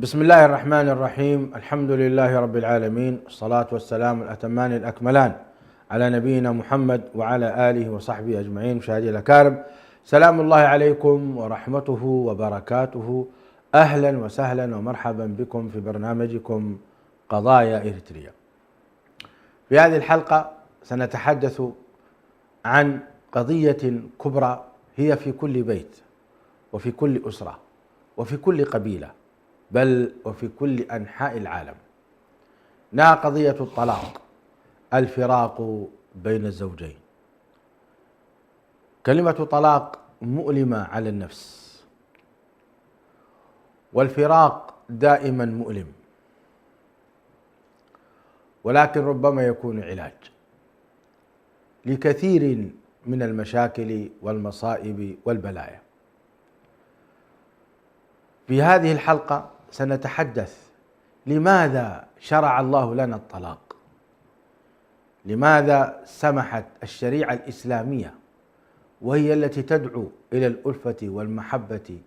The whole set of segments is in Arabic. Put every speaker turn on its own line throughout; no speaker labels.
بسم الله الرحمن الرحيم. الحمد لله رب العالمين، الصلاة والسلام الأتمان الأكملان على نبينا محمد وعلى آله وصحبه أجمعين. مشاهدي الأكارم، سلام الله عليكم ورحمته وبركاته. أهلا وسهلا ومرحبا بكم في برنامجكم قضايا إريتريا. في هذه الحلقة سنتحدث عن قضية كبرى هي في كل بيت وفي كل أسرة وفي كل قبيلة، بل وفي كل أنحاء العالم، إنها قضية الطلاق، الفراق بين الزوجين. كلمة طلاق مؤلمة على النفس، والفراق دائما مؤلم، ولكن ربما يكون علاج لكثير من المشاكل والمصائب والبلايا. في هذه الحلقة سنتحدث لماذا شرع الله لنا الطلاق، لماذا سمحت الشريعة الإسلامية وهي التي تدعو إلى الألفة والمحبة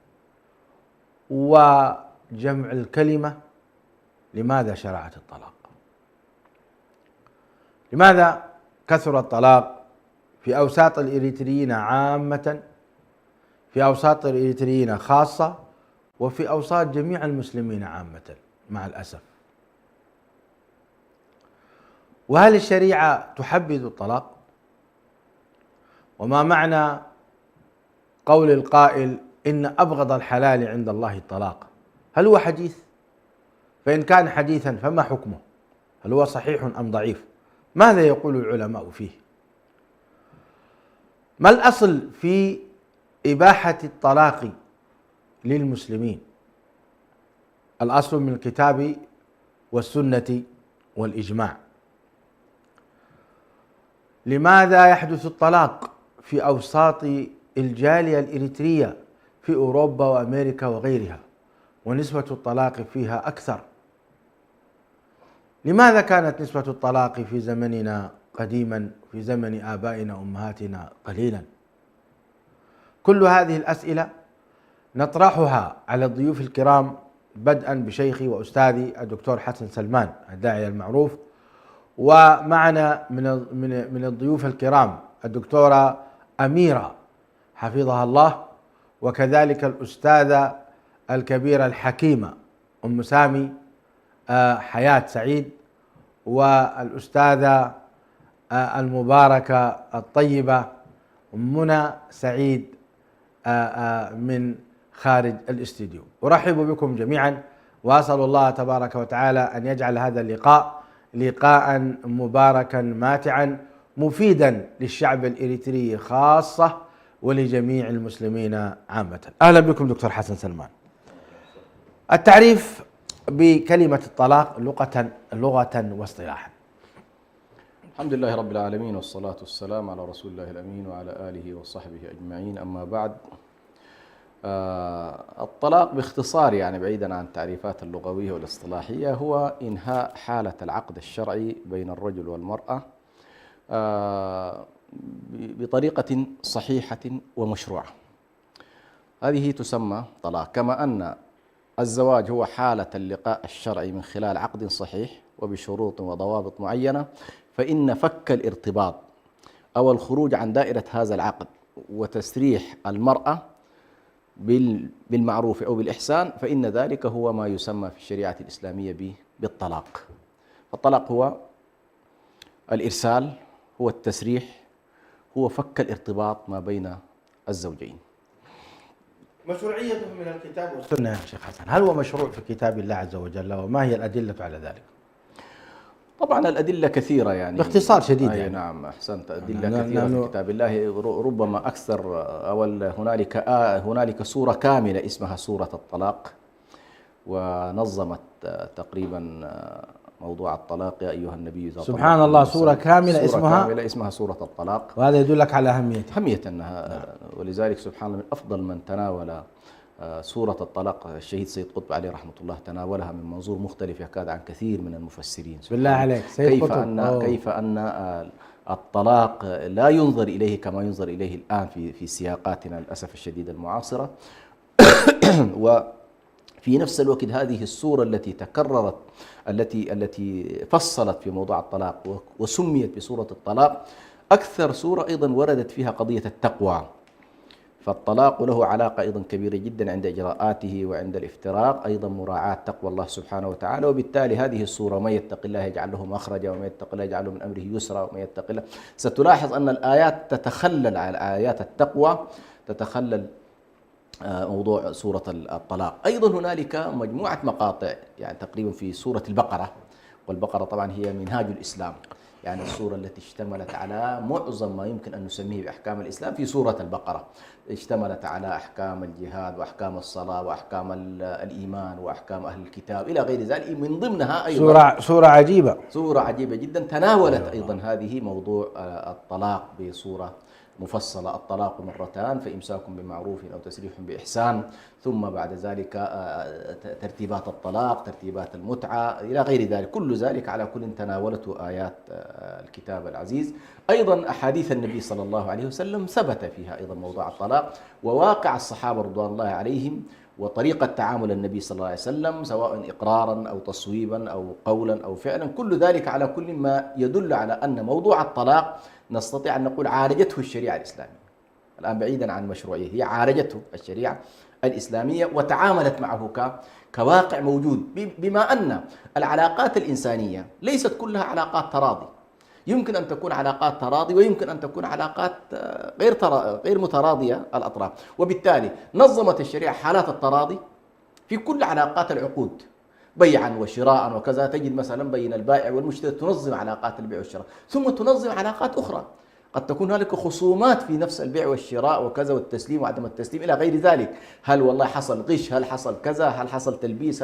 وجمع الكلمة، لماذا شرعت الطلاق؟ لماذا كثر الطلاق في أوساط الإريتريين عامة، في أوساط الإريتريين خاصة، وفي أوساط جميع المسلمين عامة مع الأسف؟ وهل الشريعة تحبذ الطلاق؟ وما معنى قول القائل إن أبغض الحلال عند الله الطلاق؟ هل هو حديث؟ فإن كان حديثا فما حكمه؟ هل هو صحيح أم ضعيف؟ ماذا يقول العلماء فيه؟ ما الأصل في إباحة الطلاق للمسلمين؟ الأصل من الكتاب والسنة والإجماع. لماذا يحدث الطلاق في أوساط الجالية الإريترية في أوروبا وأمريكا وغيرها، ونسبة الطلاق فيها أكثر؟ لماذا كانت نسبة الطلاق في زمننا قديما، في زمن آبائنا وأمهاتنا، قليلا؟ كل هذه الأسئلة نطرحها على الضيوف الكرام، بدءا بشيخي وأستاذي الدكتور حسن سلمان الداعية المعروف، ومعنا من الضيوف الكرام الدكتورة أميرة حفظها الله، وكذلك الأستاذة الكبيرة الحكيمة أم سامي حياة سعيد، والأستاذة المباركة الطيبة منى سعيد من خارج الاستديو. أرحب بكم جميعا، وأسأل الله تبارك وتعالى أن يجعل هذا اللقاء لقاء مباركا ماتعا مفيدا للشعب الإريتري خاصة ولجميع المسلمين عامة. أهلا بكم دكتور حسن سلمان. التعريف بكلمة الطلاق لغة واصطلاحا.
الحمد لله رب العالمين، والصلاة والسلام على رسول الله الأمين وعلى آله وصحبه أجمعين. أما بعد، الطلاق باختصار، يعني بعيدا عن التعريفات اللغوية والاصطلاحية، هو إنهاء حالة العقد الشرعي بين الرجل والمرأة بطريقة صحيحة ومشروعة. هذه تسمى طلاق. كما أن الزواج هو حالة اللقاء الشرعي من خلال عقد صحيح وبشروط وضوابط معينة، فإن فك الارتباط أو الخروج عن دائرة هذا العقد وتسريح المرأة بالمعروف أو بالإحسان، فإن ذلك هو ما يسمى في الشريعة الإسلامية بالطلاق. فالطلاق هو الإرسال، هو التسريح، هو فك الارتباط ما بين الزوجين.
مشروعيته من الكتاب والسنة يا شيخ حسن، هل هو مشروع في كتاب الله عز وجل، وما هي الأدلة على ذلك؟
طبعا الأدلة كثيرة، يعني
باختصار شديد. يعني
نعم، أحسنت. أدلة كثيرة في كتاب الله، ربما أكثر، أو هنالك سورة كاملة اسمها سورة الطلاق، ونظمت تقريبا موضوع الطلاق. يا أيها النبي إذا
سبحان الله، سورة كاملة
اسمها سورة الطلاق،
وهذا يدلك على أهمية
أنها. ولذلك سبحان الله، من أفضل من تناول سورة الطلاق الشهيد سيد قطب عليه رحمة الله، تناولها من منظور مختلف يكاد عن كثير من المفسرين.
بالله عليك سيد قطب،
كيف أن الطلاق لا ينظر إليه كما ينظر إليه الآن في سياقاتنا للأسف الشديد المعاصرة. في نفس الوقت هذه السورة التي تكررت، التي فصلت في موضوع الطلاق وسميت بسورة الطلاق، أكثر سورة أيضا وردت فيها قضية التقوى. فالطلاق له علاقة أيضا كبيرة جدا عند إجراءاته وعند الافتراق، أيضا مراعاة تقوى الله سبحانه وتعالى. وبالتالي هذه السورة: من يتق الله يجعل له مخرجا ومن يتق الله يجعل له من أمره يسرا ومن يتق الله. ستلاحظ أن الآيات تتخلل على آيات التقوى، تتخلل موضوع سورة الطلاق. أيضا هنالك مجموعة مقاطع يعني تقريبا في سورة البقرة، والبقرة طبعا هي منهاج الإسلام، يعني السورة التي اشتملت على معظم ما يمكن أن نسميه بأحكام الإسلام في سورة البقرة. اشتملت على أحكام الجهاد وأحكام الصلاة وأحكام الإيمان وأحكام أهل الكتاب إلى غير ذلك. من ضمنها أيضا
سورة عجيبة،
سورة عجيبة جدا تناولت أيضا هذه موضوع الطلاق بصورة مفصلة. الطلاق مرتان، فإمساك بمعروف أو تسريح بإحسان، ثم بعد ذلك ترتيبات الطلاق، ترتيبات المتعة إلى غير ذلك. كل ذلك على كل تناولته آيات الكتاب العزيز. أيضا أحاديث النبي صلى الله عليه وسلم ثبت فيها أيضا موضوع الطلاق، وواقع الصحابة رضوان الله عليهم، وطريقة تعامل النبي صلى الله عليه وسلم سواء إقرارا أو تصويبا أو قولا أو فعلا. كل ذلك على كل ما يدل على أن موضوع الطلاق نستطيع أن نقول عالجته الشريعة الإسلامية. الآن بعيدا عن مشروعية، هي عالجته الشريعة الإسلامية وتعاملت معه كواقع موجود، بما أن العلاقات الإنسانية ليست كلها علاقات تراضي. يمكن أن تكون علاقات تراضي ويمكن أن تكون علاقات غير متراضية الأطراف، وبالتالي نظمت الشريعة حالات التراضي في كل علاقات العقود، بيعا وشراء وكذا. تجد مثلا بين البائع والمشتري تنظم علاقات البيع والشراء، ثم تنظم علاقات أخرى قد تكون هنالك خصومات في نفس البيع والشراء وكذا، والتسليم وعدم التسليم إلى غير ذلك. هل والله حصل غش، هل حصل كذا، هل حصل تلبيس،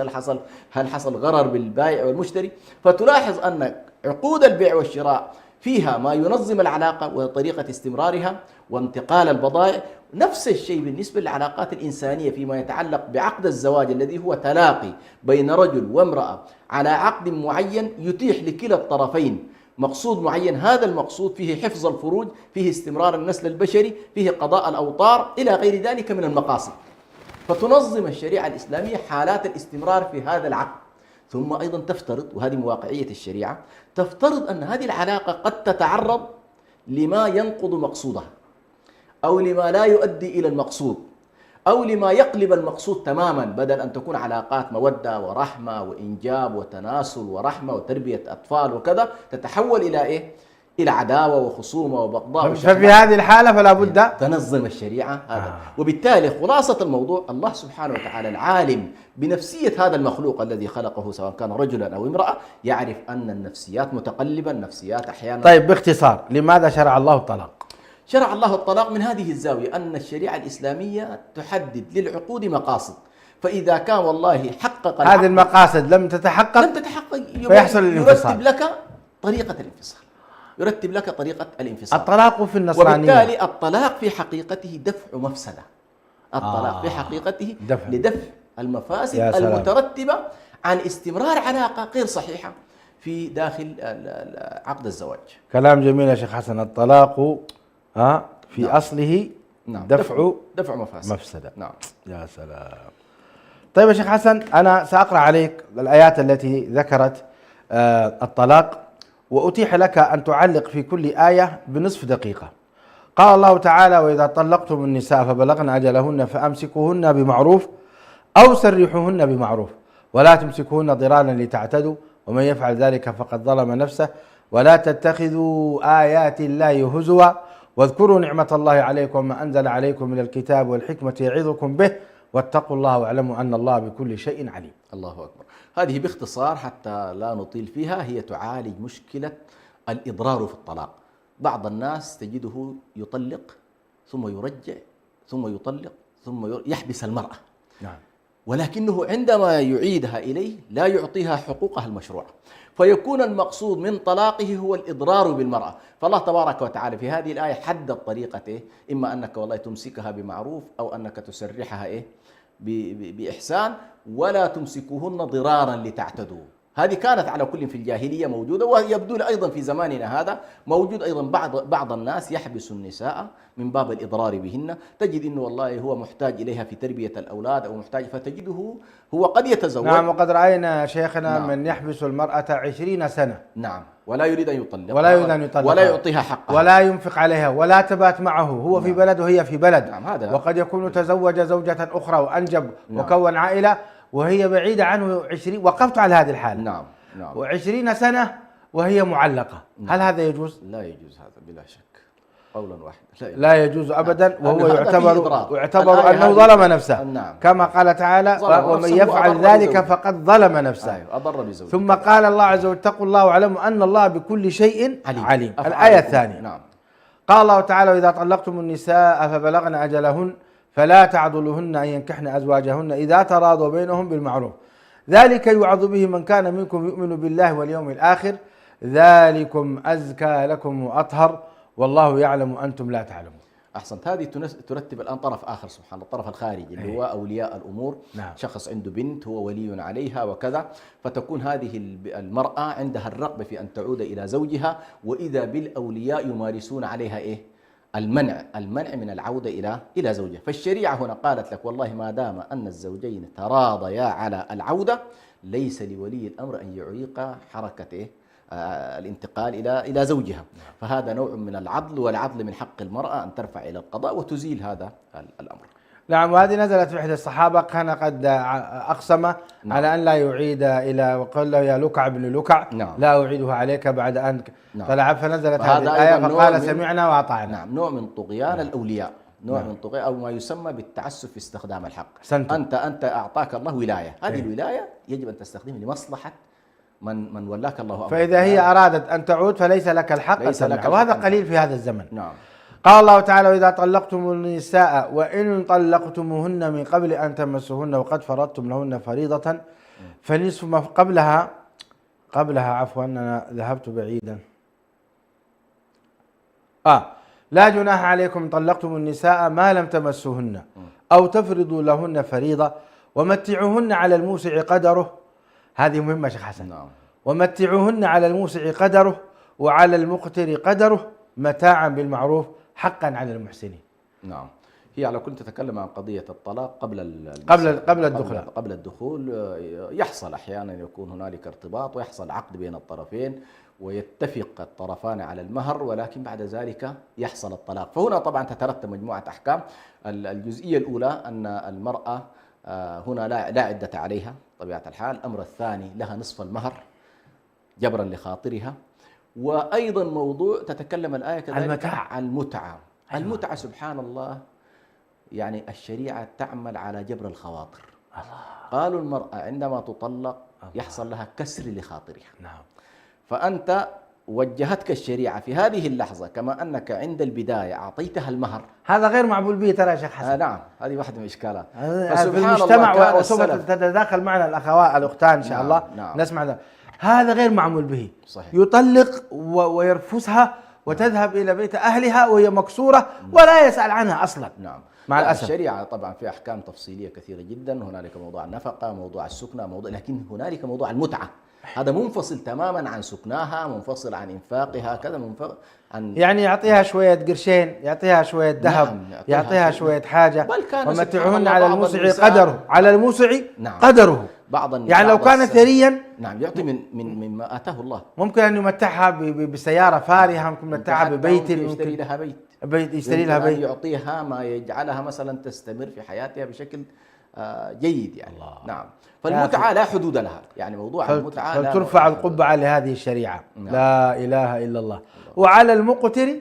هل حصل غرر بالبائع والمشتري. فتلاحظ أن عقود البيع والشراء فيها ما ينظم العلاقة وطريقة استمرارها وانتقال البضائع. نفس الشيء بالنسبة للعلاقات الإنسانية فيما يتعلق بعقد الزواج، الذي هو تلاقي بين رجل وامرأة على عقد معين يتيح لكلا الطرفين مقصود معين. هذا المقصود فيه حفظ الفروج، فيه استمرار النسل البشري، فيه قضاء الأوطار إلى غير ذلك من المقاصد. فتنظم الشريعة الإسلامية حالات الاستمرار في هذا العقد. ثم أيضا تفترض، وهذه مواقعية الشريعة، تفترض أن هذه العلاقة قد تتعرض لما ينقض مقصودها، أو لما لا يؤدي إلى المقصود، أو لما يقلب المقصود تماما. بدل أن تكون علاقات مودة ورحمة وإنجاب وتناسل ورحمة وتربية أطفال وكذا، تتحول إلى إيه؟ إلى عداوة وخصومة وبغضاء.
ففي هذه الحالة فلا بد
تنظم الشريعة هذا. وبالتالي خلاصة الموضوع، الله سبحانه وتعالى العالم بنفسية هذا المخلوق الذي خلقه سواء كان رجلا أو امرأة، يعرف أن النفسيات متقلبة، النفسيات أحيانا.
طيب باختصار، لماذا شرع الله الطلاق؟
شرع الله الطلاق من هذه الزاوية، أن الشريعة الإسلامية تحدد للعقود مقاصد، فإذا كان والله حقق
هذه المقاصد لم تتحقق فيحصل الانفصال.
يرتب لك طريقة الانفصال، يرتب لك طريقة الانفصال.
الطلاق في النصرانية،
وبالتالي الطلاق في حقيقته دفع مفسدة. الطلاق في حقيقته لدفع المفاسد المترتبة عن استمرار علاقة غير صحيحة في داخل عقد الزواج.
كلام جميل يا شيخ حسن. الطلاق في أصله
دفع مفسدة.
نعم. يا سلام. طيب يا شيخ حسن، أنا سأقرأ عليك الآيات التي ذكرت الطلاق، وأتيح لك أن تعلق في كل آية بنصف دقيقة. قال الله تعالى: وإذا طلقتم النساء فبلغن أجلهن فأمسكوهن بمعروف أو سرحوهن بمعروف ولا تمسكوهن ضرارا لتعتدوا ومن يفعل ذلك فقد ظلم نفسه ولا تتخذوا آيات الله هزوا واذكروا نعمة الله عليكم وما أنزل عليكم من الكتاب والحكمة يعظكم به واتقوا الله واعلموا أن الله بكل شيء عليم.
الله أكبر. هذه باختصار حتى لا نطيل فيها هي تعالج مشكلة الإضرار في الطلاق. بعض الناس تجده يطلق ثم يرجع ثم يطلق ثم يحبس المرأة.
نعم.
ولكنه عندما يعيدها إليه لا يعطيها حقوقها المشروعة، فيكون المقصود من طلاقه هو الإضرار بالمرأة. فالله تبارك وتعالى في هذه الآية حدد طريقته، إما أنك والله تمسكها بمعروف أو أنك تسرحها بإحسان، ولا تمسكوهن ضرارا لتعتدوا. هذه كانت على كل في الجاهلية موجودة، ويبدو لي أيضا في زماننا هذا موجود أيضا. بعض الناس يحبس النساء من باب الإضرار بهن، تجد أنه والله هو محتاج إليها في تربية الأولاد أو محتاج، فتجده هو قد يتزوج.
نعم، وقد رأينا شيخنا
نعم.
من يحبس المرأة 20 سنة.
نعم، ولا يريد أن يطلق،
ولا
يعطيها حقها،
ولا ينفق عليها، ولا تبات معه، هو
نعم.
في بلد وهي في بلد.
نعم، هذا
وقد يكون تزوج زوجة أخرى وأنجب،
نعم.
وكون عائلة وهي بعيدة عنه 20. وقفت على هذه الحالة.
نعم نعم.
و20 سنة وهي معلقة.
نعم.
هل هذا يجوز؟
لا يجوز هذا بلا شك، قولا واحدا
لا يجوز أبدا. وهو يعتبر
الآية
أنه ظلم نفسه.
نعم.
كما قال تعالى: ومن يفعل ذلك فقد ظلم نفسه.
أيوه، أضر بزوجه.
ثم قال الله عز وجل: اتقوا الله واعلموا أن الله بكل شيء عليم. الآية الثانية.
نعم.
قال الله تعالى: وإذا طلقتم النساء فبلغن أجلهن فلا تعضلوهن أن ينكحن أزواجهن إذا تراضوا بينهم بالمعروف، ذلك يوعظ به من كان منكم يؤمن بالله واليوم الآخر، ذلكم أزكى لكم وأطهر والله يعلم وأنتم لا تعلمون.
أحسنت. هذه ترتب الآن طرف آخر، سبحان الله، الطرف الخارجي اللي هو أولياء الأمور.
نعم.
شخص عنده بنت هو ولي عليها وكذا، فتكون هذه المرأة عندها الرغبة في أن تعود إلى زوجها، وإذا بالأولياء يمارسون عليها إيه؟ المنع من العودة إلى زوجها. فالشريعة هنا قالت لك والله ما دام أن الزوجين تراضيا على العودة، ليس لولي الأمر أن يعيق حركة إيه؟ الانتقال إلى زوجها. فهذا نوع من العدل، والعدل من حق المرأة أن ترفع إلى القضاء وتزيل هذا الأمر.
نعم. وهذه نزلت في إحدى الصحابة، كان قد أقسم
نعم.
على أن لا يعيد إلى، وقال له: يا لكع بن لكع،
نعم.
لا أعيدها عليك بعد أن
نعم.
فلعب. فنزلت هذه الآية فقال: سمعنا وأطعنا.
نعم، نوع من طغيان
نعم.
الأولياء، نوع
نعم.
من طغيان أو ما يسمى بالتعسف في استخدام الحق.
سنتم.
أنت أعطاك الله ولاية، هذه الولاية يجب أن تستخدمها لمصلحة من ولاك الله أمرك.
فإذا هي أرادت أن تعود فليس لك الحق أن تمنع، وهذا قليل في هذا الزمن.
نعم.
قال الله تعالى: وإذا طلقتم النساء وإن طلقتموهن من قبل أن تمسوهن وقد فرضتم لهن فريضة فنصف ما قبلها عفوا أنا ذهبت بعيدا. لا جناح عليكم إن طلقتم النساء ما لم تمسوهن أو تفرضوا لهن فريضة ومتعوهن على الموسع قدره. هذه مهمة شيخ حسن.
نعم.
ومتعوهن على الموسع قدره وعلى المقتر قدره متاعا بالمعروف حقا على المحسنين.
نعم. هي على كل تتكلم عن قضية الطلاق قبل الدخول. يحصل أحيانا يكون هنالك ارتباط ويحصل عقد بين الطرفين ويتفق الطرفان على المهر، ولكن بعد ذلك يحصل الطلاق. فهنا طبعا تترتب مجموعة أحكام. الجزئية الأولى أن المرأة هنا لا عدة عليها طبيعة الحال. الأمر الثاني لها نصف المهر جبرا لخاطرها. وأيضا موضوع تتكلم الآية كذلك عن المتعة. سبحان الله، يعني الشريعة تعمل على جبر الخواطر. قالوا المرأة عندما تطلق يحصل لها كسر لخاطرها.
نعم.
فأنت وجهتك الشريعة في هذه اللحظة كما أنك عند البداية أعطيتها المهر.
هذا غير معقول به ترى يا شيخ حسن.
نعم، هذه واحدة من الإشكالات
في المجتمع، وسوف تتداخل معنا الأختان إن شاء الله.
نعم.
نسمع ذلك. هذا غير معمول به.
صحيح.
يطلق ويرفسها وتذهب إلى بيت أهلها وهي مكسورة ولا يسأل عنها أصلا.
نعم.
مع الأسف
الشريعة طبعا في أحكام تفصيلية كثيرة جدا. هنالك موضوع النفقة، موضوع السكنة، لكن هنالك موضوع المتعة، هذا منفصل تماما عن سكناها، منفصل عن إنفاقها، كذا منفصل عن،
يعني يعطيها شوية قرشين، يعطيها شوية ذهب. نعم. يعطيها شوية حاجة.
ومتعوهن
على الموسع قدره، على الموسع
نعم.
قدره. يعني لو كان ثريا
نعم يعطي مما آتاه الله.
ممكن أن يمتعها بسيارة فارهة، ممكن يمتعها ببيت،
يشتري لها بيت،
يشتري لها بيت،
يعطيها ما يجعلها مثلا تستمر في حياتها بشكل جيد يعني. الله. نعم. فالمتعة لا حدود لها، يعني موضوع المتعة
فلترفع القبعة لهذه الشريعة. نعم. لا إله إلا الله. وعلى المقتر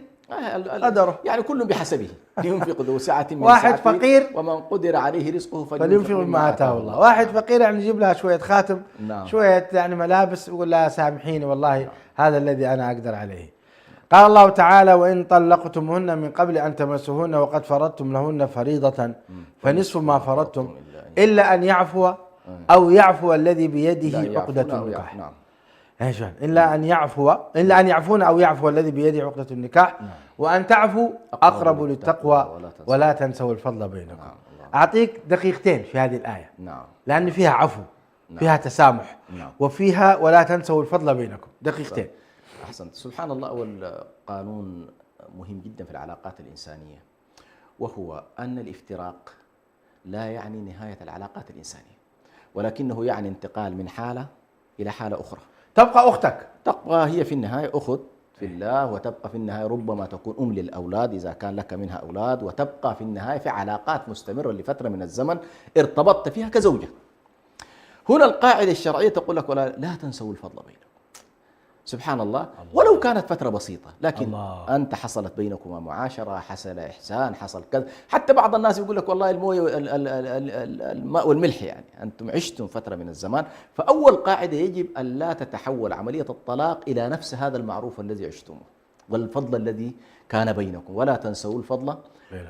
قدره،
يعني كل بحسبه، ينفق ذو سعة من
واحد فقير
ومن قدر عليه رزقه
فلينفق مما آتاه الله. واحد فقير يعني يجيب لها شوية خاتم.
نعم.
شوية يعني ملابس، يقول لها سامحيني والله. نعم. هذا الذي أنا أقدر عليه. قال الله تعالى: وإن طلقتمهن من قبل أن تمسوهن وقد فرضتم لهن فريضة فنصف ما فرضتم إلا أن يعفو أو يعفو الذي بيده عقدة النكاح.
نعم.
إلا أن يعفون أو يعفو الذي بيده عقدة النكاح. نعم. وأن تعفوا أقرب للتقوى ولا تنسوا الفضل بينكم. نعم. أعطيك دقيقتين في هذه الآية.
نعم.
لأن فيها عفو
نعم.
فيها تسامح،
نعم.
وفيها ولا تنسوا الفضل بينكم. دقيقتين.
أحسنت. سبحان الله. أول قانون مهم جدا في العلاقات الإنسانية، وهو أن الافتراق لا يعني نهاية العلاقات الإنسانية، ولكنه يعني انتقال من حالة إلى حالة أخرى.
تبقى أختك،
تبقى هي في النهاية أخت في الله، وتبقى في النهاية ربما تكون أم للأولاد إذا كان لك منها أولاد، وتبقى في النهاية في علاقات مستمرة لفترة من الزمن ارتبطت فيها كزوجة. هنا القاعدة الشرعية تقول لك لا تنسوا الفضل بينكم. سبحان الله. ولو كانت فترة بسيطة، لكن أنت حصلت بينكما معاشرة، حصل إحسان، حصل كذا. حتى بعض الناس يقول لك والله الماء والملح، يعني أنتم عشتم فترة من الزمان. فأول قاعدة يجب أن لا تتحول عملية الطلاق إلى نفس هذا المعروف الذي عشتموه والفضل الذي كان بينكم، ولا تنسوا الفضل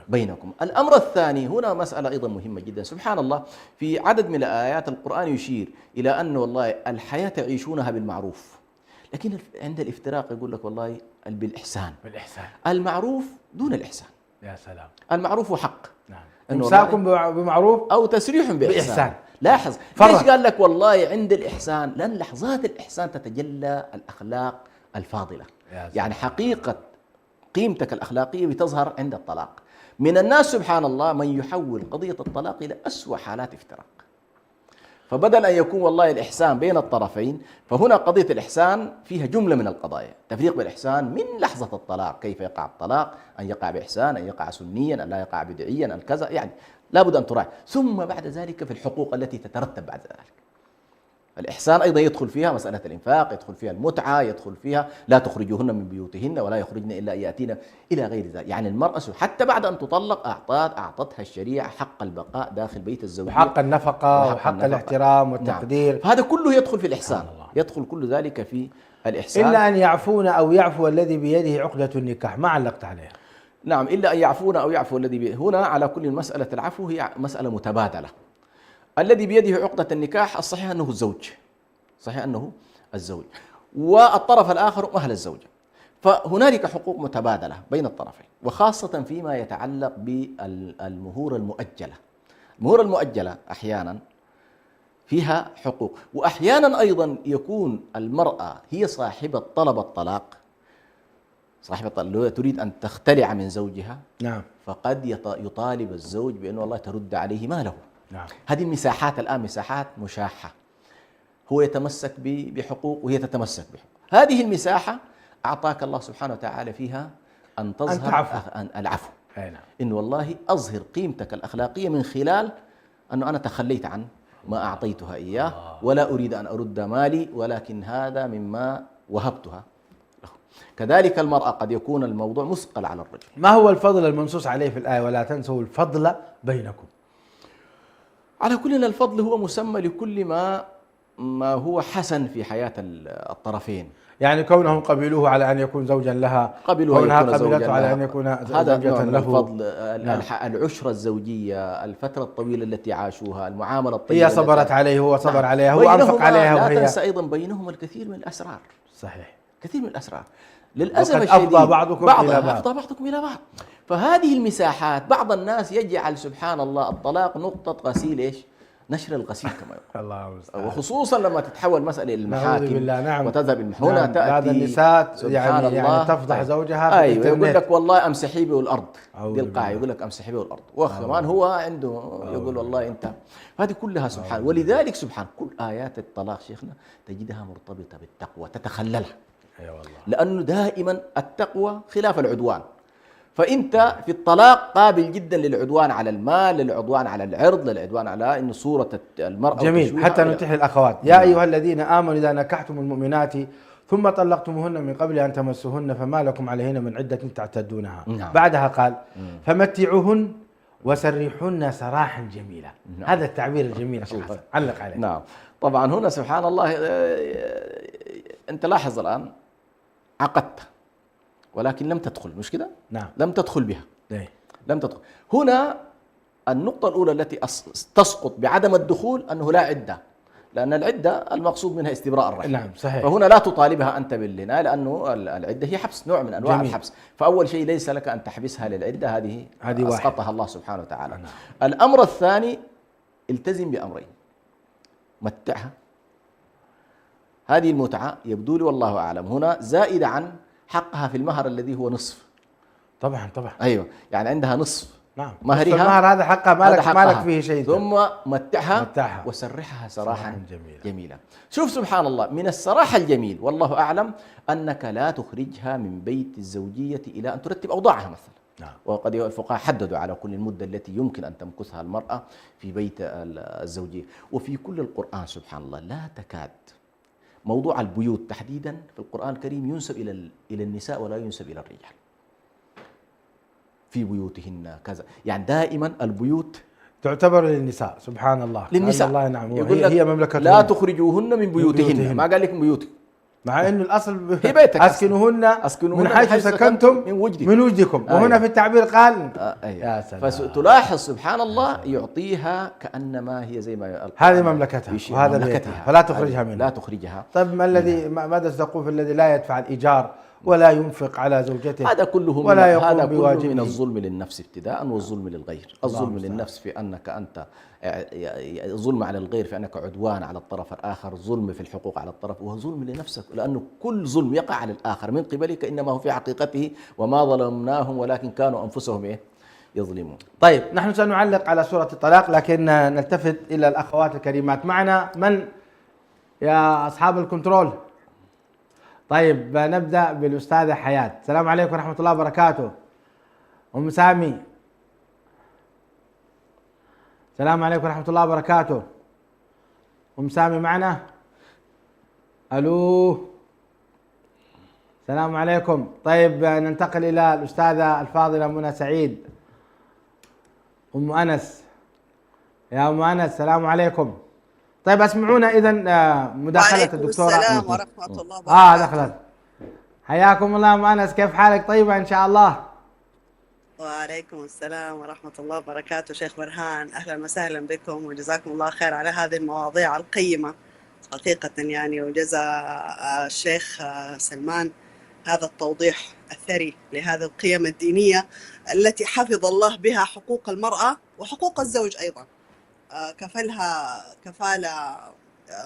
بينكم. الأمر الثاني هنا مسألة أيضا مهمة جدا. سبحان الله، في عدد من الآيات القرآن يشير إلى أن والله الحياة تعيشونها بالمعروف، لكن عند الافتراق يقول لك والله بالإحسان. المعروف دون الإحسان.
يا سلام.
المعروف حق.
نعم. إمساكم بمعروف
أو تسريح بإحسان. لاحظ ليش قال لك والله عند الإحسان؟ لأن لحظات الإحسان تتجلى الأخلاق الفاضلة. يعني حقيقة قيمتك الأخلاقية بتظهر عند الطلاق. من الناس سبحان الله من يحول قضية الطلاق إلى أسوأ حالات افتراق. فبدل أن يكون والله الإحسان بين الطرفين، فهنا قضية الإحسان فيها جملة من القضايا. تفريق بالإحسان من لحظة الطلاق، كيف يقع الطلاق، أن يقع بإحسان، أن يقع سنيا، أن لا يقع بدعيا، أن كذا، يعني لابد أن تراعي. ثم بعد ذلك في الحقوق التي تترتب بعد ذلك. الإحسان أيضا يدخل فيها مسألة الإنفاق، يدخل فيها المتعة، يدخل فيها لا تخرجوهن من بيوتهن ولا يخرجن إلا يأتين إلى غير ذلك. يعني المرأة حتى بعد أن تطلق أعطتها الشريعة حق البقاء داخل بيت الزوجية،
وحق النفقة وحق الاحترام والتقدير.
نعم. فهذا كله يدخل في الإحسان، يدخل كل ذلك في الإحسان.
إلا أن يعفون أو يعفو الذي بيده عقدة النكاح. ما علقت عليها.
نعم، إلا أن يعفون أو يعفو الذي بيده. هنا على كل مسألة العفو هي مسألة متبادلة. الذي بيده عقدة النكاح الصحيح أنه الزوج، صحيح أنه الزوج، والطرف الآخر هم أهل الزوجة. فهنالك حقوق متبادلة بين الطرفين، وخاصة فيما يتعلق بالمهور المؤجلة. المهور المؤجلة أحيانا فيها حقوق، وأحيانا أيضا يكون المرأة هي صاحبة طلب الطلاق، صاحبة الطلاق تريد أن تختلع من زوجها.
نعم.
فقد يطالب الزوج بأنه الله ترد عليه ماله.
نعم.
هذه المساحات الآن مساحات مشاحة، هو يتمسك بحقوق وهي تتمسك بحقوق. هذه المساحة أعطاك الله سبحانه وتعالى فيها أن تظهر العفو. إن والله أظهر قيمتك الأخلاقية من خلال أنه أنا تخليت عن ما أعطيتها إياه، ولا أريد أن أرد مالي، ولكن هذا مما وهبتها له. كذلك المرأة قد يكون الموضوع مثقل على الرجل.
ما هو الفضل المنصوص عليه في الآية ولا تنسوا الفضل بينكم؟
على كل الفضل هو مسمى لكل ما هو حسن في حياة الطرفين.
يعني كونهم قبلوه على أن يكون زوجا لها، كونها قبلته على أن يكون
هذا
زوجة له.
الفضل. العشرة الزوجية، الفترة الطويلة التي عاشوها، المعاملة الطيبة،
هي صبرت عليه، هو صبر عليها، هو أنفق عليها،
لا
وهي
تنسى أيضا بينهم الكثير من الأسرار.
صحيح.
كثير من الأسرار للأسف
الشديد.
أفضى
بعضكم
إلى بعض. فهذه المساحات بعض الناس يجعل سبحان الله الطلاق نقطة غسيل إيش؟ نشر الغسيل كما يقول.
الله المستعان.
وخصوصا لما تتحول مسألة للمحاكم.
نعم.
وتذهب هنا
نعم.
تأتي
بعض النساء يعني تفضح زوجها.
أيوة، يقول لك والله أمسحي به الأرض. دي القاعدة، يقول لك أمسحي به الأرض، وكمان هو عنده يقول والله أنت. هذه كلها سبحان. ولذلك سبحان كل آيات الطلاق شيخنا تجدها مرتبطة بالتقوى، تتخللها.
أي والله.
لأنه دائما التقوى خلاف العدوان. فأنت في الطلاق قابل جدا للعدوان على المال، للعدوان على العرض، للعدوان على إن صورة المرأة.
جميل. حتى نتيح الأخوات. يا أيها الذين آمنوا إذا نكحتم المؤمنات ثم طلقتموهن من قبل أن تمسوهن فما لكم عليهن من عدة تعتدونها.
نعم.
بعدها قال فمتعوهن وسرحوهن سراحا جميلا. نعم. هذا التعبير الجميل. علق عليه.
نعم. طبعا هنا سبحان الله أنت لاحظ الآن عقدت ولكن لم تدخل، مش كده؟
نعم.
لم تدخل بها.
ليه؟
لم تدخل. هنا النقطة الأولى التي تسقط بعدم الدخول أنه لا عدة، لأن العدة المقصود منها استبراء الرحم.
نعم صحيح.
فهنا لا تطالبها أنت باللناء، لأنه العدة هي حبس، نوع من أنواع جميل. الحبس. فأول شيء ليس لك أن تحبسها للعدة، هذه أسقطها الله سبحانه وتعالى. نعم. الأمر الثاني التزم بأمرين. متعها. هذه المتعة يبدو لي والله أعلم هنا زائدة عن حقها في المهر الذي هو نصف.
طبعا طبعا.
أيوة، يعني عندها نصف
نعم،
مهرها،
نصف المهر هذا حقها، مالك فيه شيء.
ثم متعها وسرحها سراحا جميلا. شوف سبحان الله، من السراح الجميل والله أعلم أنك لا تخرجها من بيت الزوجية إلى أن ترتب أوضاعها مثلا.
نعم.
وقد الفقهاء حددوا على كل المدة التي يمكن أن تمكثها المرأة في بيت الزوجية. وفي كل القرآن سبحان الله لا تكاد موضوع البيوت تحديدا في القرآن الكريم ينسب إلى النساء ولا ينسب إلى الرجال. في بيوتهن كذا، يعني دائما البيوت
تعتبر للنساء. سبحان الله،
للنساء.
الله نعم،
يقول
هي مملكة،
لا تخرجوهن من بيوتهن. ما قال لك من بيوتك،
مع انه الاصل
في بيتك
اسكنوهن من حيث سكنتم من وجدكم. وهنا في التعبير قال
يا سلام. فتلاحظ سبحان الله يعطيها كانما هي زي ما
هذه مملكتها وهذا بيتها، فلا تخرجها منها.
لا تخرجها.
طيب ما الذي ماذا تقول في الذي لا يدفع الايجار ولا ينفق على زوجته؟
هذا كله من الظلم للنفس ابتداء والظلم للغير. الظلم للنفس في انك انت ظلم على الغير في انك عدوان على الطرف الاخر، ظلم في الحقوق على الطرف، وظلم لنفسك، لانه كل ظلم يقع على الاخر من قبلك انما هو في حقيقته وما ظلمناهم ولكن كانوا انفسهم يظلمون.
طيب نحن سنعلق على سورة الطلاق، لكن نلتفت الى الاخوات الكريمات. معنا من يا اصحاب الكنترول؟ طيب نبدأ بالأستاذة حياة. السلام عليكم ورحمة الله وبركاته. أم سامي، السلام عليكم ورحمة الله وبركاته. أم سامي معنا؟ ألو، السلام عليكم. طيب ننتقل إلى الأستاذة الفاضلة منى سعيد. أم أنس، يا أم أنس السلام عليكم. طيب اسمعونا إذا مداخلة الدكتورة.
السلام ورحمة الله وبركاته.
دخلت. حياكم الله أم أنس، كيف حالك؟ طيبة إن شاء الله.
وعليكم السلام ورحمة الله وبركاته شيخ برهان، أهلا وسهلا بكم وجزاكم الله خير على هذه المواضيع القيمة حقيقة يعني. وجزا الشيخ سلمان هذا التوضيح الثري لهذه القيم الدينية التي حفظ الله بها حقوق المرأة وحقوق الزوج أيضا. كفلها كفالة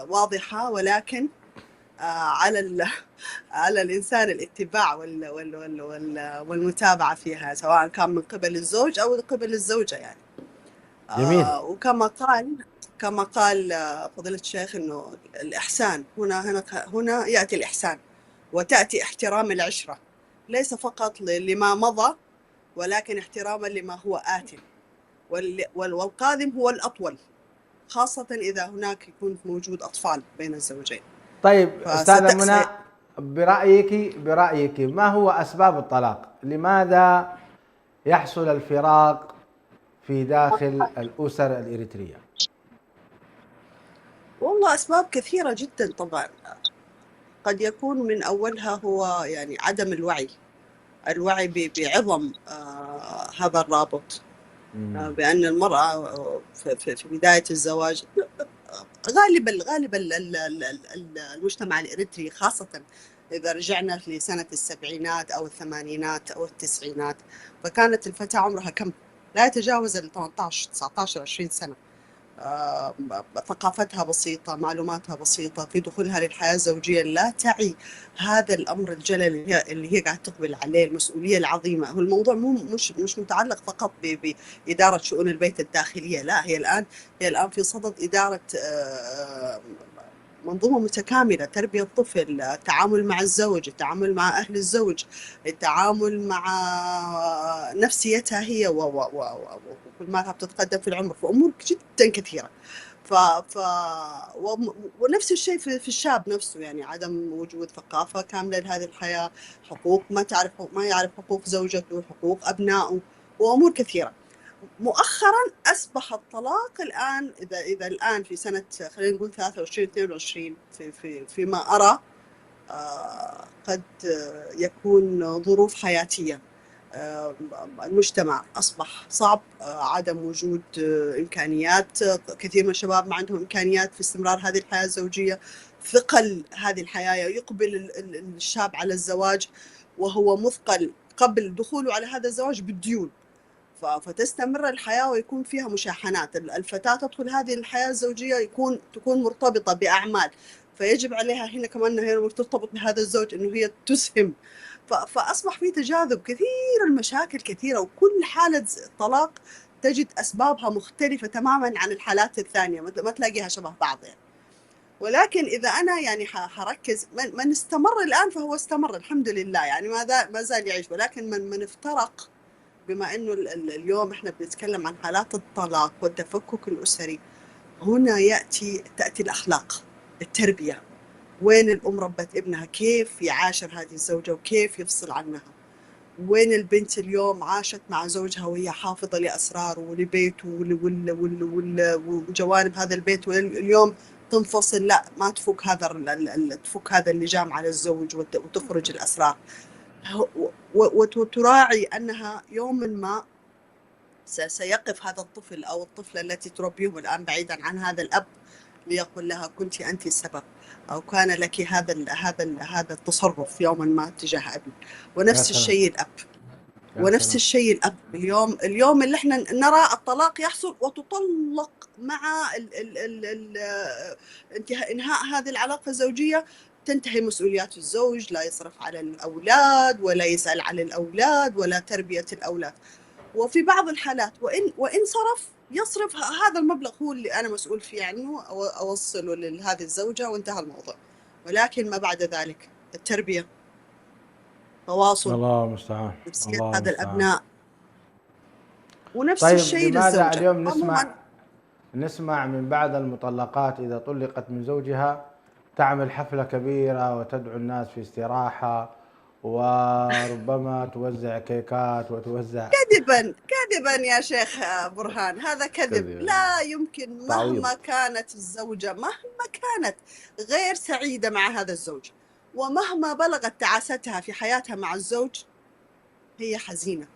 واضحة، ولكن على الإنسان الاتباع والمتابعة فيها، سواء كان من قبل الزوج أو من قبل الزوجة يعني.
جميل.
كما قال فضيلة الشيخ إنه الإحسان هنا يأتي الإحسان وتأتي احترام العشرة، ليس فقط لما مضى ولكن احتراما لما هو آت، والقادم هو الأطول، خاصة إذا هناك يكون موجود أطفال بين الزوجين.
طيب أستاذة منى، برأيك ما هو أسباب الطلاق؟ لماذا يحصل الفراق في داخل الأسر الإريترية؟
والله أسباب كثيرة جدا طبعا. قد يكون من أولها هو يعني عدم الوعي بعظم هذا الرابط، بأن المرأة في بداية الزواج غالبا المجتمع الإريتري، خاصة إذا رجعنا لسنة السبعينات أو الثمانينات أو التسعينات، فكانت الفتاة عمرها كم؟ لا يتجاوز 18 19 20 سنة. ثقافتها بسيطة، معلوماتها بسيطة، في دخولها للحياة الزوجية لا تعي هذا الأمر الجلل اللي هي قاعد تقبل عليه، المسؤولية العظيمة. هو الموضوع مش متعلق فقط بإدارة شؤون البيت الداخلية، لا، هي الآن في صدد إدارة منظومة متكاملة، تربية الطفل، التعامل مع الزوج، التعامل مع أهل الزوج، التعامل مع نفسيتها هي وكل ما بتتقدم في العمر، في أمور جدا كثيرة. ونفس الشيء في الشاب نفسه، يعني عدم وجود ثقافة كاملة لهذه الحياة، حقوق ما يعرف حقوق زوجته، حقوق أبنائه، وأمور كثيرة. مؤخرا أصبح الطلاق الآن إذا الآن في سنة خلينا نقول 23 22 فيما أرى قد يكون ظروف حياتية. المجتمع أصبح صعب، عدم وجود إمكانيات، كثير من الشباب ما عندهم إمكانيات في استمرار هذه الحياة الزوجية، ثقل هذه الحياة، يقبل الشاب على الزواج وهو مثقل قبل دخوله على هذا الزواج بالديون. فتستمر الحياة ويكون فيها مشاحنات. الفتاة تدخل هذه الحياة الزوجية تكون مرتبطة بأعمال، فيجب عليها هنا كمان أنها هي ترتبط بهذا الزوج، أنه هي تسهم. فأصبح في تجاذب كثير، المشاكل كثيرة، وكل حالة طلاق تجد أسبابها مختلفة تماما عن الحالات الثانية، ما تلاقيها شبه بعض يعني. ولكن إذا أنا يعني حركز، من استمر الآن فهو استمر الحمد لله، يعني ما زال يعيش. ولكن من افترق، بما إنه اليوم إحنا بنتكلم عن حالات الطلاق والتفكك الأسري، هنا تأتي الأخلاق، التربية. وين الأم ربت ابنها، كيف يعاشر هذه الزوجة وكيف يفصل عنها. وين البنت اليوم عاشت مع زوجها وهي حافظة لأسراره ولبيته وجوانب هذا البيت، واليوم تنفصل، لا ما تفك تفك هذا اللجام على الزوج وتخرج الأسرار، وتراعي أنها يوم ما سيقف هذا الطفل أو الطفلة التي تربيهم الآن بعيدا عن هذا الأب ليقول لها كنت أنت السبب، أو كان لك هذا التصرف يوما ما تجاه أبي. ونفس الشيء الأب، ونفس الشيء الأب. اليوم اللي احنا نرى الطلاق يحصل وتطلق مع انهاء هذه العلاقة الزوجية، تنتهي مسؤوليات الزوج، لا يصرف على الأولاد ولا يسأل عن الأولاد ولا تربية الأولاد. وفي بعض الحالات وإن يصرف هذا المبلغ هو اللي أنا مسؤول فيه عنه، أوصله لهذه الزوجة وانتهى الموضوع. ولكن ما بعد ذلك التربية، تواصل،
الله المستعان،
نفسية
الله
هذا
المستعان.
الأبناء، ونفس
طيب
الشيء
لماذا
للزوجة
اليوم
عموما.
نسمع من بعض المطلقات إذا طلقت من زوجها تعمل حفلة كبيرة وتدعو الناس في استراحة، وربما توزع كيكات وتوزع
كذبا يا شيخ برهان، هذا كذب. لا يمكن،
تعويض.
مهما كانت الزوجة، مهما كانت غير سعيدة مع هذا الزوج، ومهما بلغت تعاستها في حياتها مع الزوج، هي حزينة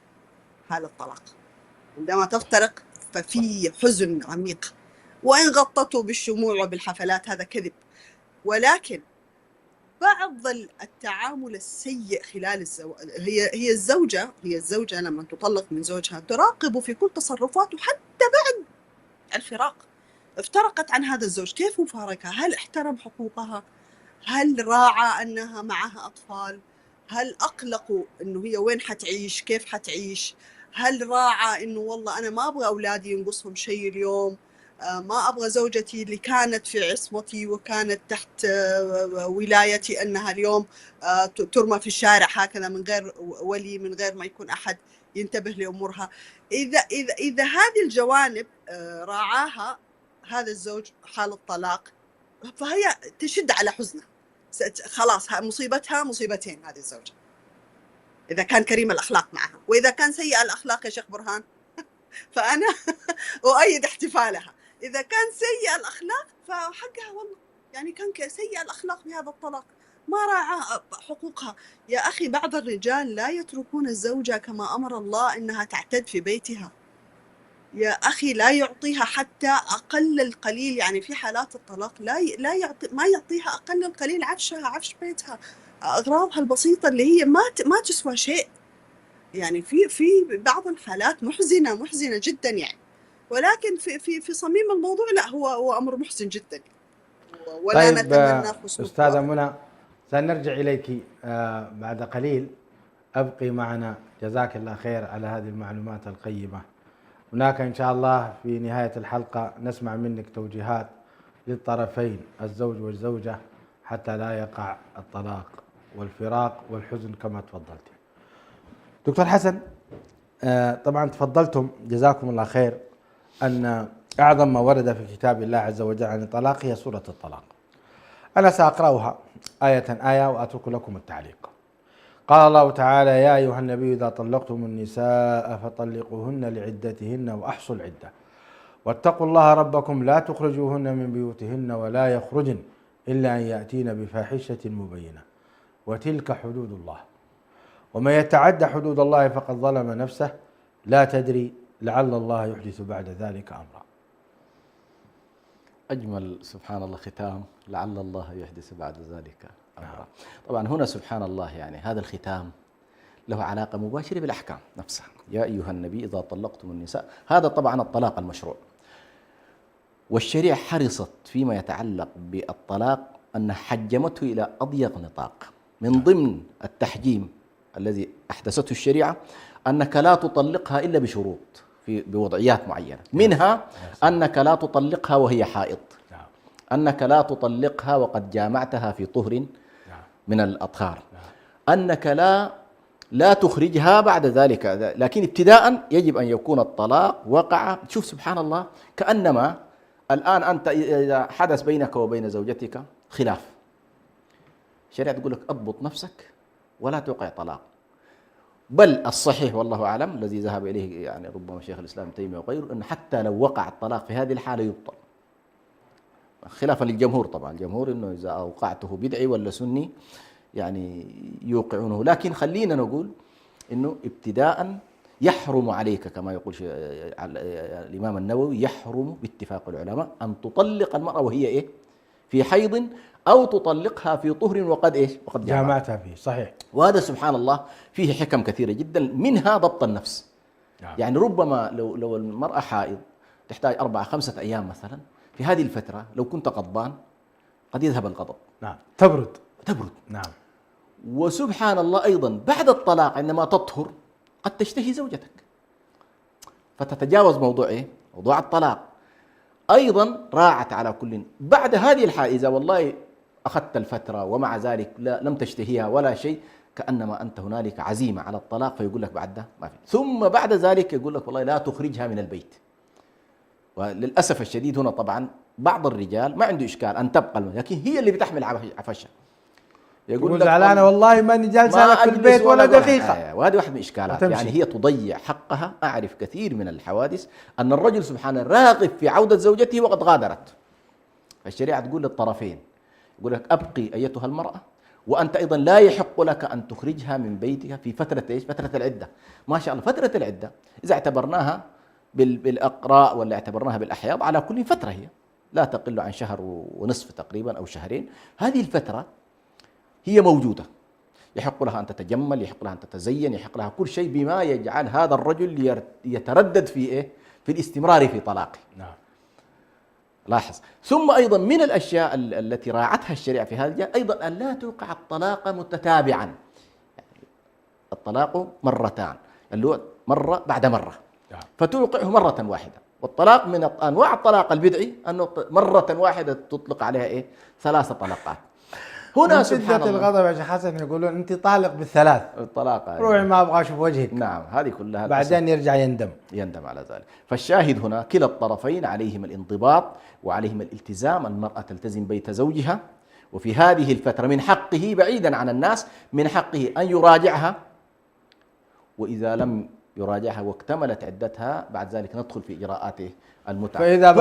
حال الطلاق. عندما تفترق ففي حزن عميق، وإن غطته بالشموع وبالحفلات هذا كذب. ولكن بعض التعامل السيء خلال هي الزوجة لما تطلق من زوجها تراقب في كل تصرفاته حتى بعد الفراق. افترقت عن هذا الزوج، كيف فارقها؟ هل احترم حقوقها؟ هل راعى أنها معها أطفال؟ هل أقلقوا أنه هي وين حتعيش، كيف حتعيش؟ هل راعى أنه والله أنا ما أبغى أولادي ينقصهم شيء اليوم، ما أبغى زوجتي اللي كانت في عصمتي وكانت تحت ولايتي أنها اليوم ترمى في الشارع هكذا من غير ولي، من غير ما يكون أحد ينتبه لأمورها. إذا هذه الجوانب راعاها هذا الزوج حال الطلاق، فهي تشد على حزنه، خلاص مصيبتها مصيبتين هذه الزوجة، إذا كان كريم الأخلاق معها. وإذا كان سيء الأخلاق يا شيخ برهان فأنا أؤيد احتفالها. إذا كان سيء الأخلاق فحقها والله، يعني كان سيء الأخلاق بهذا الطلاق، ما راعى حقوقها. يا أخي بعض الرجال لا يتركون الزوجة كما أمر الله أنها تعتد في بيتها، يا أخي لا يعطيها حتى أقل القليل. يعني في حالات الطلاق ما يعطيها أقل القليل عفشها، عفش بيتها، أغراضها البسيطة اللي هي ما تسوى شيء. يعني في بعض الحالات محزنة جدا يعني. ولكن في صميم الموضوع لا، هو أمر محزن جدا، ولا
طيب
نتمنى خصوصا.
أستاذة منى، سنرجع إليك بعد قليل. أبقي معنا، جزاك الله خير على هذه المعلومات القيمة. هناك إن شاء الله في نهاية الحلقة نسمع منك توجيهات للطرفين، الزوج والزوجة، حتى لا يقع الطلاق والفراق والحزن كما تفضلت. دكتور حسن، طبعا تفضلتم جزاكم الله خير أن أعظم ما ورد في كتاب الله عز وجل عن الطلاق هي سورة الطلاق. أنا سأقرأها آية وأترك لكم التعليق. قال الله تعالى: يا أيها النبي إذا طلقتم النساء فطلقوهن لعدتهن وأحصوا العدة واتقوا الله ربكم لا تخرجوهن من بيوتهن ولا يخرجن إلا أن يأتين بفاحشة مبينة وتلك حدود الله ومن يتعد حدود الله فقد ظلم نفسه لا تدري لعل الله يحدث بعد ذلك أمرا.
أجمل سبحان الله ختام، لعل الله يحدث بعد ذلك أمرا. طبعا هنا سبحان الله، يعني هذا الختام له علاقة مباشرة بالأحكام نفسها. يا أيها النبي إذا طلقتم النساء، هذا طبعا الطلاق المشروع. والشريعة حرصت فيما يتعلق بالطلاق أنها حجمته إلى أضيق نطاق. من ضمن التحجيم الذي أحدثته الشريعة أنك لا تطلقها إلا بشروط بوضعيات معينة، منها أنك لا تطلقها وهي حائض، أنك لا تطلقها وقد جامعتها في طهر من الأطهار، أنك لا تخرجها بعد ذلك، لكن ابتداء يجب أن يكون الطلاق وقع. شوف سبحان الله، كأنما الآن أنت إذا حدث بينك وبين زوجتك خلاف، الشريعة تقول لك أضبط نفسك ولا توقع طلاق. بل الصحيح والله أعلم الذي ذهب إليه يعني ربما شيخ الإسلام ابن تيمية وغيره، أن حتى لو وقع الطلاق في هذه الحالة يبطل، خلافا للجمهور. طبعا الجمهور أنه إذا أوقعته بدعي ولا سني يعني يوقعونه، لكن خلينا نقول أنه ابتداء يحرم عليك كما يقول الإمام النووي، يحرم باتفاق العلماء أن تطلق المرأة وهي إيه؟ في حيض، أو تطلقها في طهر وقد إيش؟ وقد
جامعتها فيه. صحيح.
وهذا سبحان الله فيه حكم كثيرة جدا، منها ضبط النفس. يعني ربما لو المرأة حائض تحتاج 4-5 أيام مثلا، في هذه الفترة لو كنت غضبان قد يذهب الغضب.
نعم. تبرد.
نعم. وسبحان الله أيضا بعد الطلاق عندما تطهر قد تشتهي زوجتك، فتتجاوز موضوع إيه؟ موضوع الطلاق. أيضا راعت على كل بعد هذه الحالة، إذا والله أخذت الفترة ومع ذلك لم تشتهيها ولا شيء، كأنما أنت هنالك عزيمة على الطلاق، فيقول لك بعد ده ما في. ثم بعد ذلك يقول لك والله لا تخرجها من البيت. وللأسف الشديد هنا طبعا بعض الرجال ما عنده إشكال أن تبقى، لكن هي اللي بتحمل عفشها،
يقول زعلانة والله ماني جالسة لك في البيت ولا دقيقة.
وهذه واحدة من إشكالات، يعني هي تضيع حقها. أعرف كثير من الحوادث أن الرجل سبحانه راغب في عودة زوجته وقد غادرت، الشريعة تقول للطرفين، يقول لك أبقي أيتها المرأة، وأنت أيضا لا يحق لك أن تخرجها من بيتها في فترة إيش؟ فترة العدة. ما شاء الله فترة العدة إذا اعتبرناها بالأقراء ولا اعتبرناها بالأحياض، على كل فترة هي لا تقل عن شهر ونصف تقريبا أو شهرين. هذه الفترة هي موجودة، يحق لها أن تتجمل، يحق لها أن تتزين، يحق لها كل شيء بما يجعل هذا الرجل يتردد في إيه؟ في الاستمرار في طلاقه.
نعم.
لاحظ. ثم أيضا من الأشياء التي راعتها الشريعة في هذا أيضا أن لا توقع الطلاق متتابعا، يعني الطلاق مرتان، اللي هو مرة بعد مرة، فتوقعه مرة واحدة. والطلاق من أنواع الطلاق البدعي أنه مرة واحدة تطلق عليها إيه؟ 3 طلقات. هنا سبحان الله
الغضب يا شيخ حسن يقولون أنت طالق بالثلاث،
الطلاق
روحي ما أبغى أشوف وجهك.
نعم، هذه كلها
بعدين يرجع
يندم على ذلك. فالشاهد هنا كلا الطرفين عليهم الانضباط وعليهم الالتزام. المرأة تلتزم بيت زوجها، وفي هذه الفترة من حقه بعيدا عن الناس، من حقه أن يراجعها، وإذا لم يراجعها واكتملت عدتها بعد ذلك ندخل في إجراءات المتعة.
فإذا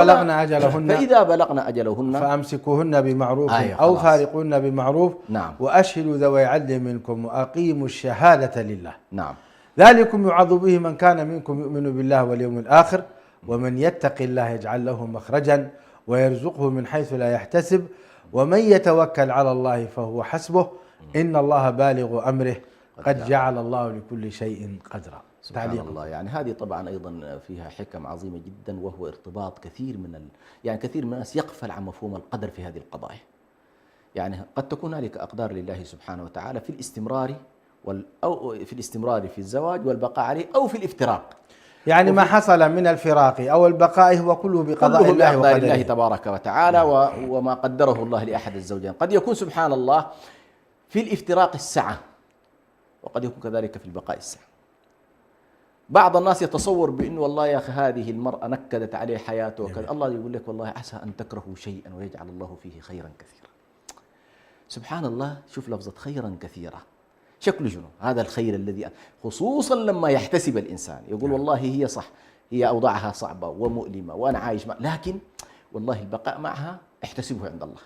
بلغنا أجلهن
فأمسكوهن
بمعروف أو فارقوهن بمعروف.
نعم.
وأشهدوا ذوي عدل منكم وأقيموا الشهادة لله.
نعم.
ذلكم يعظ به من كان منكم يؤمن بالله واليوم الآخر ومن يتق الله يجعل له مخرجا ويرزقه من حيث لا يحتسب ومن يتوكل على الله فهو حسبه إن الله بالغ أمره قد جعل الله لكل شيء قدرا.
سبحان الله. يعني هذه طبعا أيضا فيها حكم عظيمة جدا، وهو ارتباط كثير يعني كثير من الناس يغفل عن مفهوم القدر في هذه القضايا. يعني قد تكون هنالك أقدار لله سبحانه وتعالى في الاستمرار أو في الاستمرار في الزواج والبقاء عليه، أو في الافتراق.
يعني ما حصل من الفراق أو البقاء هو كله بقضاء الله وقدره
الله تبارك وتعالى، وما قدره الله لأحد الزوجين. قد يكون سبحان الله في الافتراق السعة، وقد يكون كذلك في البقاء السعة. بعض الناس يتصور بأنه والله يا أخي هذه المرأة نكدت عليه حياته وكذا، الله يقول لك والله عسى أن تكرهوا شيئا ويجعل الله فيه خيرا كثيرا. سبحان الله، شوف لفظة خيرا كثيرا شكله شنو هذا الخير الذي خصوصا لما يحتسب الإنسان، يقول والله هي صح، هي أوضاعها صعبة ومؤلمة وأنا عايش لكن والله البقاء معها احتسبه عند الله.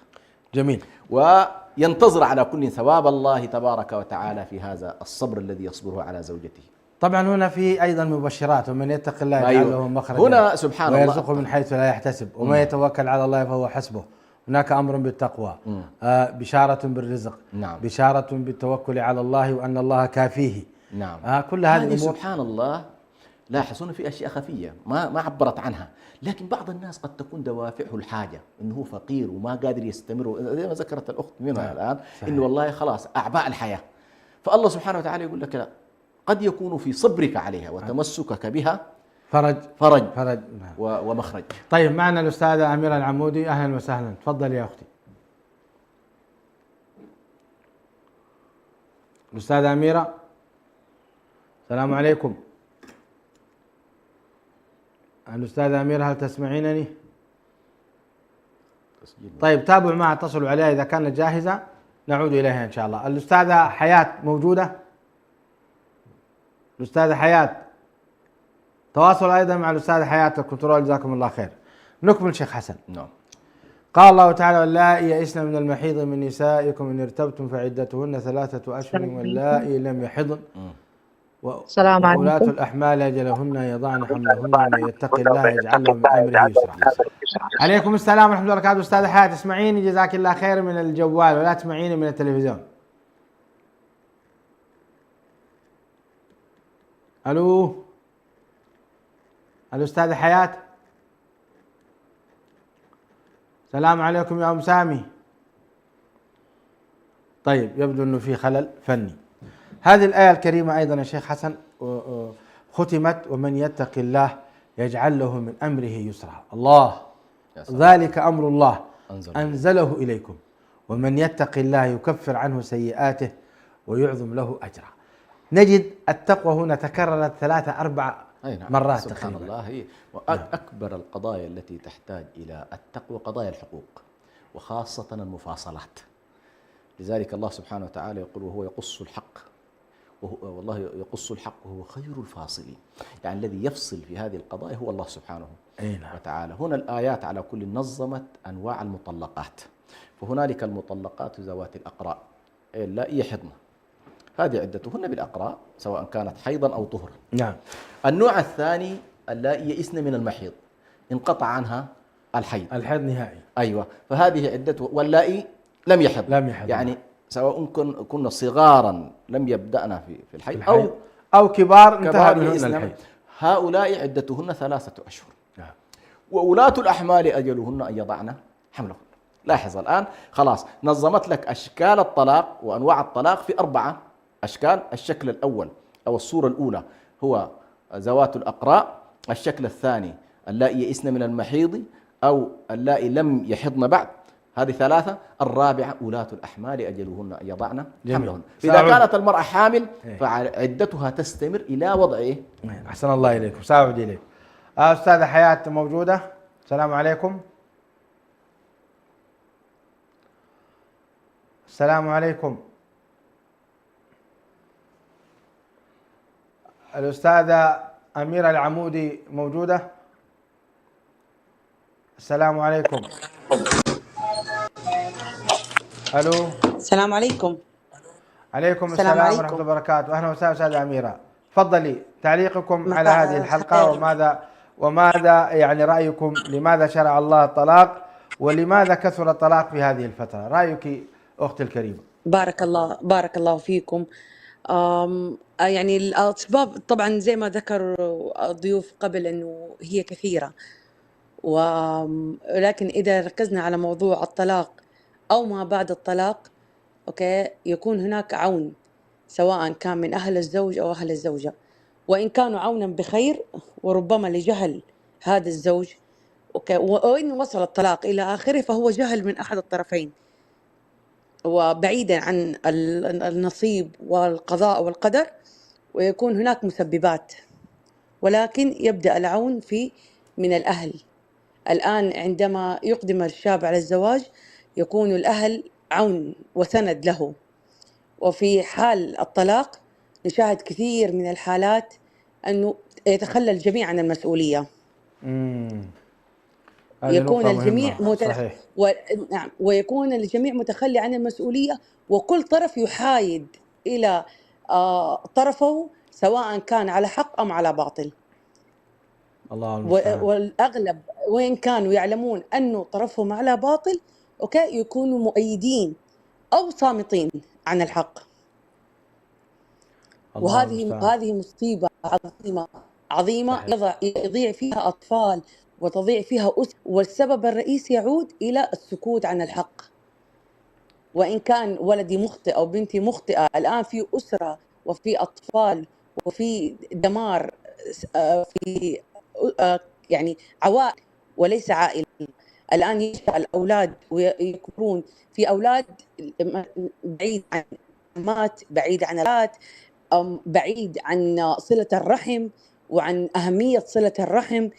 جميل.
وينتظر على كل ثواب الله تبارك وتعالى في هذا الصبر الذي يصبره على زوجته.
طبعا هنا في أيضا مبشرات، ومن يتق الله يجعل له مخرجا
هنا سبحان الله
ويرزقه من حيث لا يحتسب ومن يتوكل على الله فهو حسبه. هناك أمر بالتقوى، بشارة بالرزق،
نعم.
بشارة بالتوكل على الله وأن الله كافيه،
نعم.
كل هذه
هذه
الأمور
سبحان الله، لاحظون في أشياء خفية ما عبرت عنها، لكن بعض الناس قد تكون دوافعه الحاجة، إنه هو فقير وما قادر يستمر، زي ما ذكرت الأخت منها الآن، إنه والله خلاص أعباء الحياة. فالله سبحانه وتعالى يقول لك لا، قد يكون في صبرك عليها وتمسكك بها فرج ومخرج.
طيب، معنا الأستاذة أميرة العمودي، أهلا وسهلا، تفضل يا أختي. الأستاذة أميرة، السلام عليكم. الأستاذة أميرة، هل تسمعينني؟ طيب، تابعوا معها، اتصلوا عليها إذا كانت جاهزة نعود إليها إن شاء الله. الأستاذة حياة موجودة؟ الأستاذة حياة، تواصل أيضا مع الأستاذة حياة الكنترول، جزاكم الله خير. نكمل شيخ حسن.
نعم.
قال الله تعالى: واللائي يئسن من المحيض من نسائكم إن ارتبتم فعدتهن 3 أشهر واللائي لم يحضن وأولاة الأحمال أجلهن يضعن حملهن ومن يتق الله يجعل له من أمره يسرا. عليكم السلام ورحمة الله وبركاته. أستاذة حياة، اسمعيني جزاك الله خير من الجوال ولا تسمعيني من التلفزيون. ألو، الأستاذة حياة، السلام عليكم يا أم سامي. طيب، يبدو أنه في خلل فني. هذه الآية الكريمة أيضا يا شيخ حسن ختمت: ومن يتق الله يجعل له من أمره يسرا. الله، ذلك أمر الله أنزله إليكم، ومن يتق الله يكفر عنه سيئاته ويعظم له أجرا. نجد التقوى هنا تكررت 3-4 مرات
سبحان
تقريبا.
الله. هي أكبر القضايا التي تحتاج إلى التقوى قضايا الحقوق، وخاصة المفاصلات. لذلك الله سبحانه وتعالى يقول: وهو يقص الحق، والله يقص الحق وهو خير الفاصلين. يعني الذي يفصل في هذه القضايا هو الله سبحانه وتعالى. هنا الآيات على كل نظمت أنواع المطلقات، فهنالك المطلقات ذوات الأقراء لا يحضن، هذه عدتهن بالأقراء سواء كانت حيضا أو طهرا.
نعم.
النوع الثاني اللائي يئسن من المحيض، انقطع عنها الحيض
نهائي.
أيوة، فهذه عدته. واللائي لم يحضن يعني سواء كنا صغارا لم يبدأنا في الحيض
أو كبار انتهى منهن الحيض،
هؤلاء عدتهن 3 أشهر.
نعم.
وأولاة الأحمال أجلهن أن يضعن حملهن. لاحظ الآن خلاص نظمت لك أشكال الطلاق وأنواع الطلاق في 4 أشكال. الشكل الأول أو الصورة الأولى هو ذوات الأقراء، الشكل الثاني اللائي يئسن من المحيض أو اللائي لم يحضن بعد، هذه 3. الرابعة أولاة الأحمال أجلهن أن يضعن حملهن. إذا كانت المرأة حامل فعدتها تستمر إلى وضع
أحسن الله إليكم. سأعود إليك. أستاذة حياة موجودة؟ السلام عليكم. السلام عليكم. الأستاذة أميرة العمودي موجودة؟ السلام عليكم. ألو.
السلام عليكم.
عليكم السلام ورحمة الله وبركاته. أهلا وسهلا أستاذة أميرة، تفضلي تعليقكم على هذه الحلقة، وماذا يعني رأيكم، لماذا شرع الله الطلاق ولماذا كثر الطلاق في هذه الفترة؟ رأيك أختي الكريمة.
بارك الله فيكم. يعني الأسباب طبعا زي ما ذكر الضيوف قبل أنه هي كثيرة، ولكن إذا ركزنا على موضوع الطلاق أو ما بعد الطلاق يكون هناك عون، سواء كان من أهل الزوج أو أهل الزوجة، وإن كانوا عونا بخير وربما لجهل هذا الزوج وإن وصل الطلاق إلى آخره فهو جهل من أحد الطرفين وبعيدا عن النصيب والقضاء والقدر، ويكون هناك مسببات، ولكن يبدأ العون من الأهل. الآن عندما يقدم الشاب على الزواج يكون الأهل عون وسند له، وفي حال الطلاق نشاهد كثير من الحالات أنه يتخلى الجميع عن المسؤولية. يكون الجميع نعم، ويكون الجميع متخلي عن المسؤولية، وكل طرف يحايد إلى طرفه سواء كان على حق أم على باطل.
الله المستعان.
والأغلب وإن كانوا يعلمون أنه طرفهم على باطل يكونوا مؤيدين أو صامتين عن الحق.
الله
وهذه
المستعان.
هذه مصيبة عظيمة عظيمة،
صحيح.
يضيع فيها أطفال وتضيع فيها أسر، والسبب الرئيسي يعود إلى السكوت عن الحق. وإن كان ولدي مخطئ أو بنتي مخطئة، الآن في أسرة وفي أطفال وفي دمار، في يعني عوائل وليس عائلة. الآن ينشأ الأولاد ويكبرون في أولاد بعيد عن الأمهات، بعيد عن الآلات، بعيد عن صلة الرحم وعن أهمية صلة الرحم،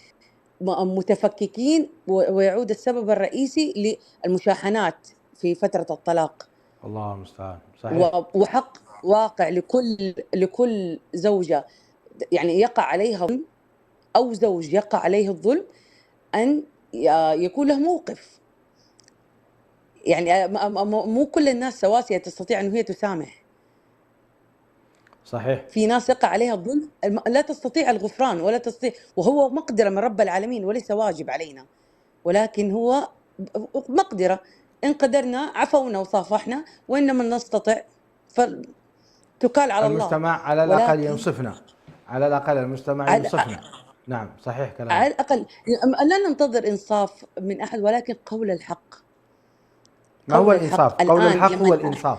متفككين، ويعود السبب الرئيسي للمشاحنات في فترة الطلاق.
الله المستعان. صحيح.
وحق واقع لكل زوجة يعني يقع عليها ظلم، أو زوج يقع عليه الظلم، أن يكون له موقف. يعني مو كل الناس سواسية تستطيع أن هي تسامح.
صحيح.
في ناس يقع عليها الظلم لا تستطيع الغفران ولا تستطيع، وهو مقدرة من رب العالمين وليس واجب علينا، ولكن هو مقدرة. إن قدرنا عفونا وصافحنا، وإن لم نستطع فتكال على الله.
المجتمع على الأقل
ولكن
ينصفنا، على الأقل المجتمع
على
ينصفنا. نعم صحيح كلامك.
على الأقل لا ننتظر إنصاف من أحد، ولكن قول الحق.
ما هو
قول
الإنصاف؟
الحق
قول
الآن
الحق هو
لما
الإنصاف.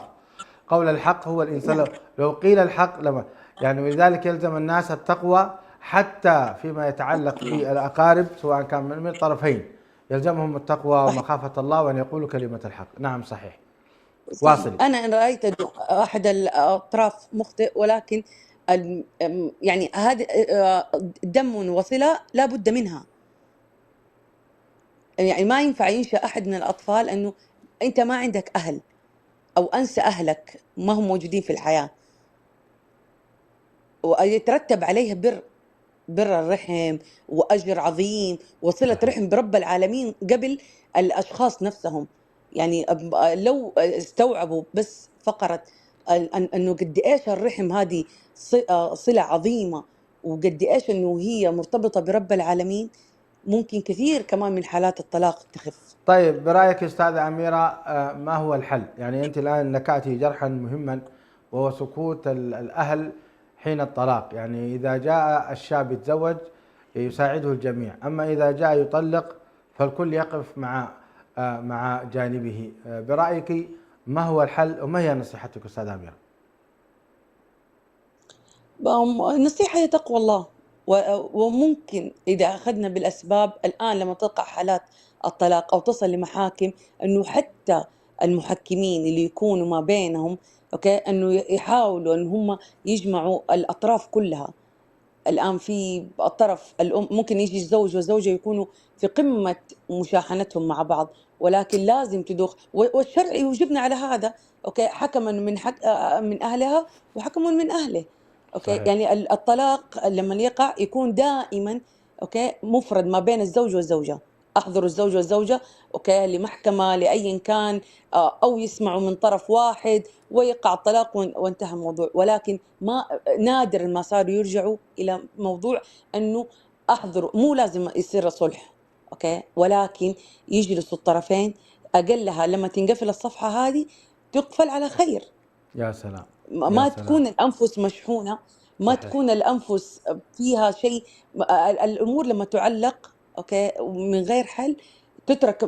قول الحق هو الإنسان.
نعم.
لو قيل الحق لما يعني، ولذلك يلزم الناس التقوى حتى فيما يتعلق بالأقارب، سواء كان من الطرفين يلزمهم التقوى
صحيح.
ومخافة الله وأن يقولوا كلمة الحق. نعم صحيح.
صحيح.
واصلي.
أنا إن رأيت أحد الأطراف مخطئ، ولكن يعني هذه دم وصلة لا بد منها. يعني ما ينفع ينشأ أحد من الأطفال أنه أنت ما عندك أهل، أو أنسى أهلك ما هم موجودين في الحياة، ويترتب عليه بر الرحم وأجر عظيم وصلة
صحيح.
رحم برب العالمين قبل الأشخاص نفسهم. يعني لو استوعبوا بس فقرة أنه قد إيش الرحم هذه صلة عظيمة، وقد إيش أنه هي مرتبطة برب العالمين، ممكن كثير كمان من حالات الطلاق تخف.
طيب برأيك أستاذة أميرة، ما هو الحل؟ يعني أنت الآن نكأتي جرحا مهما، وهو سكوت الأهل حين الطلاق. يعني إذا جاء الشاب يتزوج يساعده الجميع، أما إذا جاء يطلق فالكل يقف مع جانبه. برأيك ما هو الحل وما هي نصيحتك أستاذة أميرة؟
النصيحة هي تقوى الله. وممكن إذا أخذنا بالأسباب الآن لما تقع حالات الطلاق أو تصل لمحاكم، أنه حتى المحكمين اللي يكونوا ما بينهم أوكي أنه يحاولوا أن هم يجمعوا الأطراف كلها. الآن في الطرف الأم ممكن يجي الزوج والزوجة يكونوا في قمة مشاحنتهم مع بعض، ولكن لازم تدوخ، والشرع يوجبنا على هذا. أوكي، حكما من أهلها وحكم من أهله. أوكي،
صحيح.
يعني الطلاق لما يقع يكون دائما أوكي مفرد ما بين الزوج والزوجة. أحضروا الزوج والزوجة أوكي لمحكمة لأي كان، أو يسمعوا من طرف واحد ويقع الطلاق وانتهى الموضوع. ولكن ما نادر ما صاروا يرجعوا إلى موضوع أنه أحضروا. مو لازم يصير صلح أوكي، ولكن يجلسوا الطرفين، أقلها لما تنقفل الصفحة هذه تقفل على خير.
يا سلام. يا
ما
سلام.
تكون الأنفس مشحونة، ما
صحيح.
تكون الأنفس فيها شيء. الأمور لما تعلق أوكي من غير حل تترك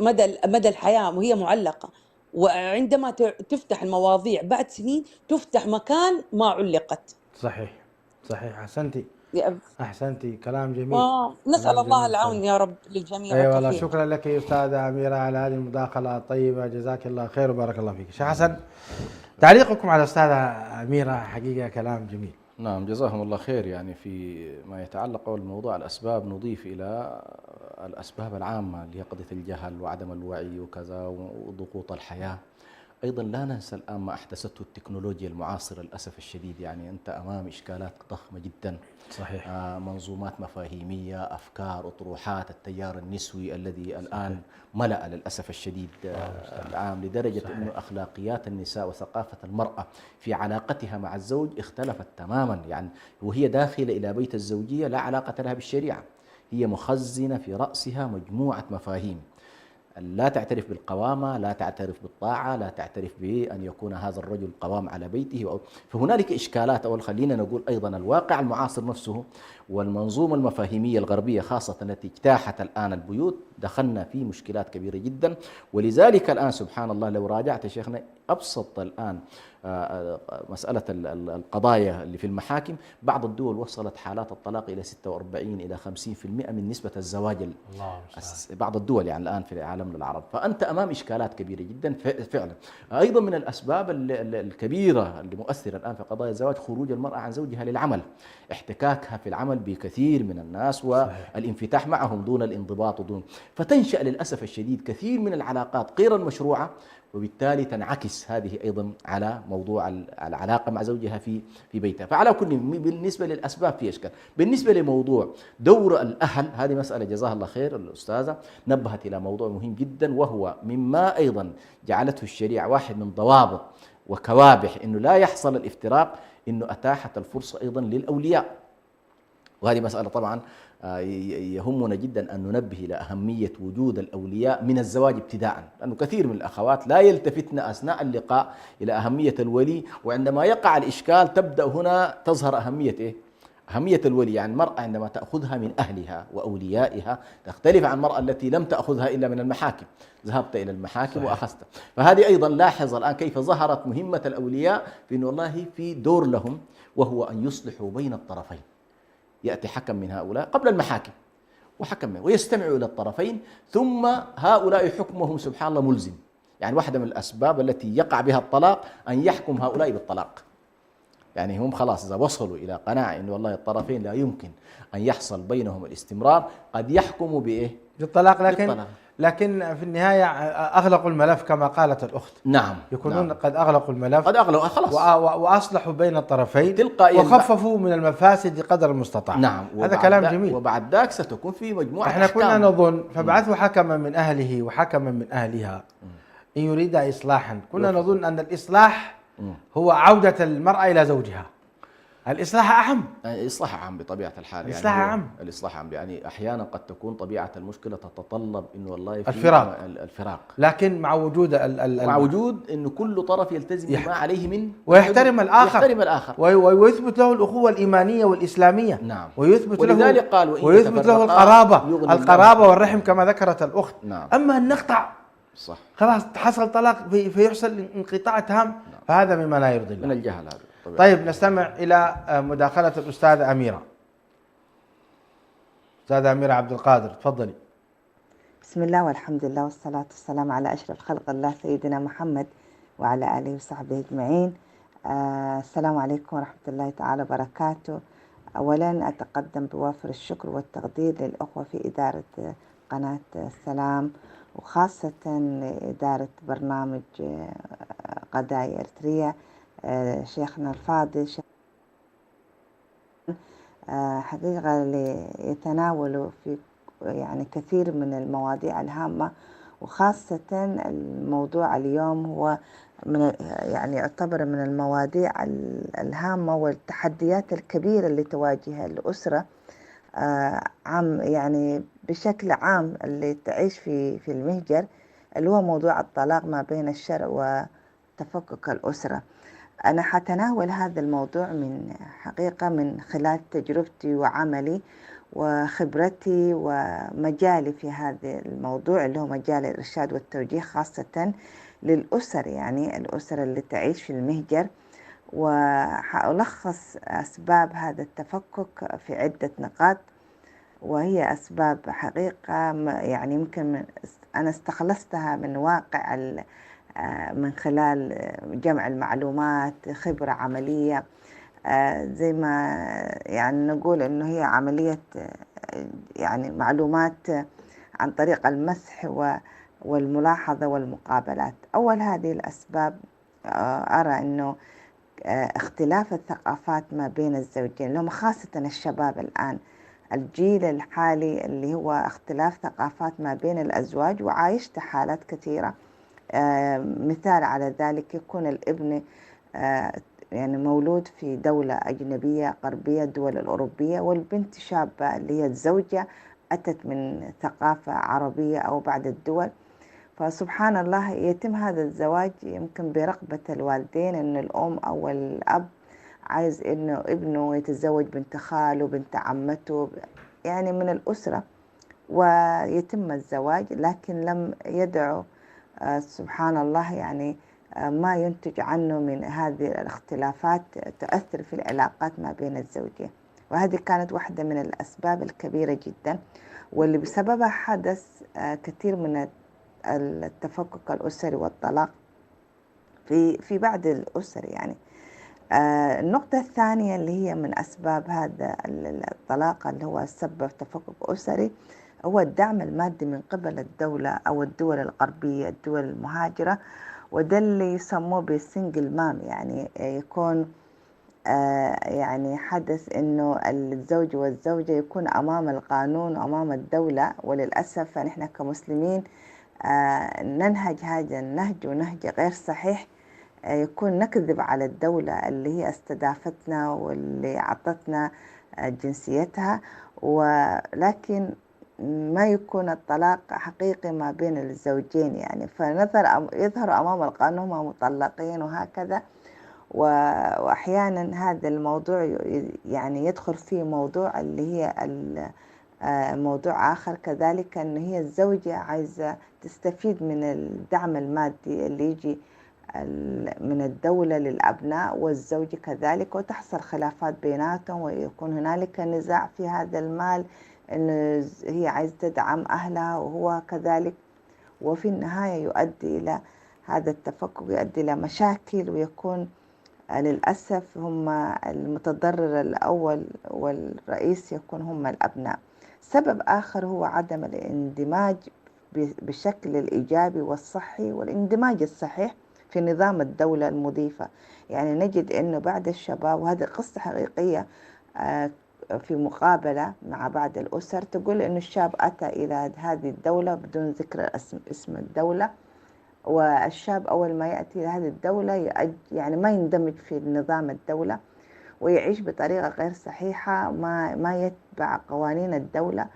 مدى الحياة وهي معلقة. وعندما تفتح المواضيع بعد سنين تفتح مكان ما علقت.
صحيح. صحيح. أحسنتي. أحسنتي. كلام جميل.
نسأل
كلام
الله
جميل فعلا.
العون يا رب للجميع
اي والله،
والتوفيق.
شكرا لك يا استاذه اميره على هذه المداخله الطيبه، جزاك الله خير وبارك الله فيك. شيخ حسن، تعليقكم على الاستاذه اميره، حقيقه كلام جميل.
نعم جزاهم الله خير. يعني في ما يتعلق بالموضوع الأسباب، نضيف إلى الأسباب العامة اللي هي قضية الجهل وعدم الوعي وكذا وضغوط الحياة. أيضا لا ننسى الآن ما أحدثته التكنولوجيا المعاصرة للأسف الشديد. يعني أنت أمام إشكالات ضخمة جدا.
صحيح.
منظومات مفاهيمية، أفكار، أطروحات التيار النسوي الذي الآن ملأ للأسف الشديد العام، لدرجة أنه أخلاقيات النساء وثقافة المرأة في علاقتها مع الزوج اختلفت تماما. يعني وهي داخلة إلى بيت الزوجية لا علاقة لها بالشريعة، هي مخزنة في رأسها مجموعة مفاهيم. لا تعترف بالقوامة، لا تعترف بالطاعة، لا تعترف بأن يكون هذا الرجل قوام على بيته. فهنالك إشكالات. أول خلينا نقول أيضا الواقع المعاصر نفسه والمنظومة المفاهيمية الغربية خاصة التي اجتاحت الآن البيوت، دخلنا في مشكلات كبيرة جدا. ولذلك الآن سبحان الله لو راجعت يا شيخنا أبسط الآن مسألة القضايا اللي في المحاكم، بعض الدول وصلت حالات الطلاق إلى 46 إلى 50% من نسبة الزواج. بعض الدول يعني الآن في عالمنا العرب. فأنت أمام إشكالات كبيرة جدا فعلا. أيضا من الأسباب الكبيرة اللي مؤثرة الآن في قضايا الزواج خروج المرأة عن زوجها للعمل، احتكاكها في العمل بكثير من الناس والانفتاح معهم دون الانضباط فتنشأ للأسف الشديد كثير من العلاقات غير المشروعة، وبالتالي تنعكس هذه أيضا على موضوع العلاقة مع زوجها في بيتها. فعلى كل بالنسبة للأسباب في إشكال. بالنسبة لموضوع دور الأهل، هذه مسألة جزاها الله خير الأستاذة نبهت إلى موضوع مهم جدا، وهو مما أيضا جعلته الشريعة واحد من ضوابط وكوابح أنه لا يحصل الافتراق، أنه أتاحت الفرصة أيضا للأولياء. وهذه مسألة طبعا يهمنا جدا أن ننبه إلى أهمية وجود الأولياء من الزواج ابتداء، لأنه كثير من الأخوات لا يلتفتن أثناء اللقاء إلى أهمية الولي، وعندما يقع الإشكال تبدأ هنا تظهر أهمية أهمية الولي. يعني المرأة عندما تأخذها من أهلها وأوليائها تختلف عن المرأة التي لم تأخذها إلا من المحاكم، ذهبت إلى المحاكم صحيح. وأخذتها. فهذه أيضا لاحظ الآن كيف ظهرت مهمة الأولياء في أنه والله في دور لهم، وهو أن يصلحوا بين الطرفين. يأتي حكم من هؤلاء قبل المحاكم وحكم ويستمعوا إلى الطرفين، ثم هؤلاء حكمهم سبحان الله ملزم. يعني واحدة من الأسباب التي يقع بها الطلاق أن يحكم هؤلاء بالطلاق. يعني هم خلاص إذا وصلوا إلى قناعة أن والله الطرفين لا يمكن أن يحصل بينهم الاستمرار، قد يحكموا بإيه؟
بالطلاق. لكن في النهاية أغلقوا الملف كما قالت الأخت.
نعم.
يكونون نعم. قد أغلقوا الملف،
قد أغلقوا خلاص،
وأصلحوا بين الطرفين وخففوا من المفاسد قدر المستطاع.
نعم.
هذا كلام جميل.
وبعد ذاك ستكون في مجموعة
احنا كنا نظن فبعثوا حكما من أهله وحكما من أهلها إن يريد إصلاحا، كنا نظن أن الإصلاح هو عودة المرأة إلى زوجها. الإصلاح أهم.
الإصلاح أهم بطبيعة الحال.
الإصلاح
يعني
أهم.
الإصلاح أهم. يعني أحيانا قد تكون طبيعة المشكلة تتطلب إنه والله في الفراق.
لكن مع وجود
مع وجود إنه كل طرف يلتزم ما عليه من
ويحترم الآخر.
يحترم الآخر.
ويثبت له الأخوة الإيمانية والإسلامية.
نعم.
ولذلك قال ويثبت له القرابة والرحم كما ذكرت الأخت.
نعم.
أما أن نقطع
صح.
خلاص حصل طلاق فيحصل انقطاع تام. نعم. فهذا مما لا يرضي الله.
من الجهل هذا.
طيب نستمع إلى مداخلة الأستاذة أميرة. أستاذة أميرة عبد القادر تفضلي.
بسم الله والحمد لله والصلاة والسلام على أشرف خلق الله سيدنا محمد وعلى آله وصحبه أجمعين. السلام عليكم ورحمة الله تعالى وبركاته. أولا أتقدم بوافر الشكر والتقدير للأخوة في إدارة قناة السلام، وخاصة إدارة برنامج قضايا إريتريا، شيخنا الفاضل حقيقة يتناولوا في يعني كثير من المواضيع الهامة، وخاصة الموضوع اليوم هو يعني يعتبر من المواضيع الهامة والتحديات الكبيرة اللي تواجه الأسرة عام يعني بشكل عام اللي تعيش في المهجر، اللي هو موضوع الطلاق ما بين الشرع وتفكك الأسرة. أنا حتناول هذا الموضوع من خلال تجربتي وعملي وخبرتي ومجالي في هذا الموضوع اللي هو مجال الإرشاد والتوجيه، خاصة للأسر، يعني الأسر اللي تعيش في المهجر. وحألخص أسباب هذا التفكك في عدة نقاط، وهي أسباب حقيقة يعني يمكن أنا استخلصتها من واقع من خلال جمع المعلومات، خبرة عملية، زي ما يعني نقول إنه هي عملية يعني معلومات عن طريق المسح والملاحظة والمقابلات. أول هذه الأسباب أرى إنه اختلاف الثقافات ما بين الزوجين، اللي هم خاصة الشباب الآن، الجيل الحالي اللي هو اختلاف ثقافات ما بين الأزواج. وعايشت حالات كثيرة، مثال على ذلك يكون الابن يعني مولود في دولة أجنبية غربية، الدول الأوروبية، والبنت شابة اللي هي الزوجة أتت من ثقافة عربية أو بعض الدول، فسبحان الله يتم هذا الزواج يمكن برغبة الوالدين، إن الأم أو الأب عايز إنه ابنه يتزوج بنت خاله بنت عمته، يعني من الأسرة، ويتم الزواج، لكن لم يدعو سبحان الله يعني ما ينتج عنه من هذه الاختلافات تؤثر في العلاقات ما بين الزوجين. وهذه كانت واحدة من الأسباب الكبيرة جدا، واللي بسببها حدث كثير من التفكك الأسري والطلاق في بعض الأسر يعني. النقطة الثانية اللي هي من أسباب هذا الطلاق اللي هو سبب تفكك أسري، هو الدعم المادي من قبل الدولة أو الدول الغربية، الدول المهاجرة، وده اللي يسموه بالسنجل مام، يعني يكون يعني حدث إنه الزوج والزوجة يكون أمام القانون وأمام الدولة. وللأسف نحن كمسلمين ننهج هذا النهج، ونهج غير صحيح، يكون نكذب على الدولة اللي هي استضافتنا واللي أعطتنا جنسيتها، ولكن ما يكون الطلاق حقيقي ما بين الزوجين يعني، يظهر أمام القانون هم مطلقين وهكذا. وأحيانا هذا الموضوع يعني يدخل فيه موضوع اللي هي موضوع آخر كذلك، أن هي الزوجة عايزة تستفيد من الدعم المادي اللي يجي من الدولة للأبناء، والزوج كذلك، وتحصل خلافات بيناتهم، ويكون هنالك نزاع في هذا المال، أنه هي عايزة تدعم أهلها وهو كذلك، وفي النهاية يؤدي إلى هذا التفكك، يؤدي إلى مشاكل، ويكون للأسف هم المتضرر الأول والرئيس يكون هم الأبناء. سبب آخر هو عدم الاندماج بالشكل الإيجابي والصحي والاندماج الصحيح في نظام الدولة المضيفة. يعني نجد أنه بعض الشباب، وهذه قصة حقيقية في مقابلة مع بعض الأسر، تقول أن الشاب أتى إلى هذه الدولة بدون ذكر اسم الدولة، والشاب أول ما يأتي إلى هذه الدولة يعني ما يندمج في نظام الدولة، ويعيش بطريقة غير صحيحة، ما يتبع قوانين الدولة،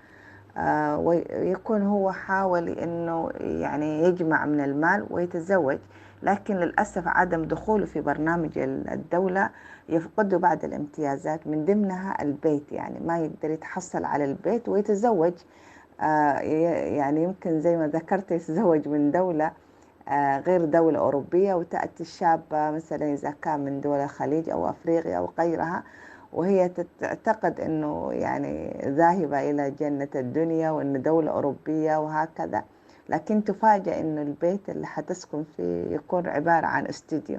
ويكون هو حاول إنه يعني يجمع من المال ويتزوج، لكن للأسف عدم دخوله في برنامج الدولة يفقده بعض الامتيازات، من ضمنها البيت، يعني ما يقدر يتحصل على البيت ويتزوج. يعني يمكن زي ما ذكرت يتزوج من دولة غير دولة أوروبية، وتأتي الشابة مثلا إذا كان من دول الخليج أو أفريقيا أو غيرها، وهي تعتقد أنه يعني ذاهبة إلى جنة الدنيا وأنه دولة أوروبية وهكذا، لكن تفاجأ أنه البيت اللي حتسكن فيه يكون عبارة عن استوديو.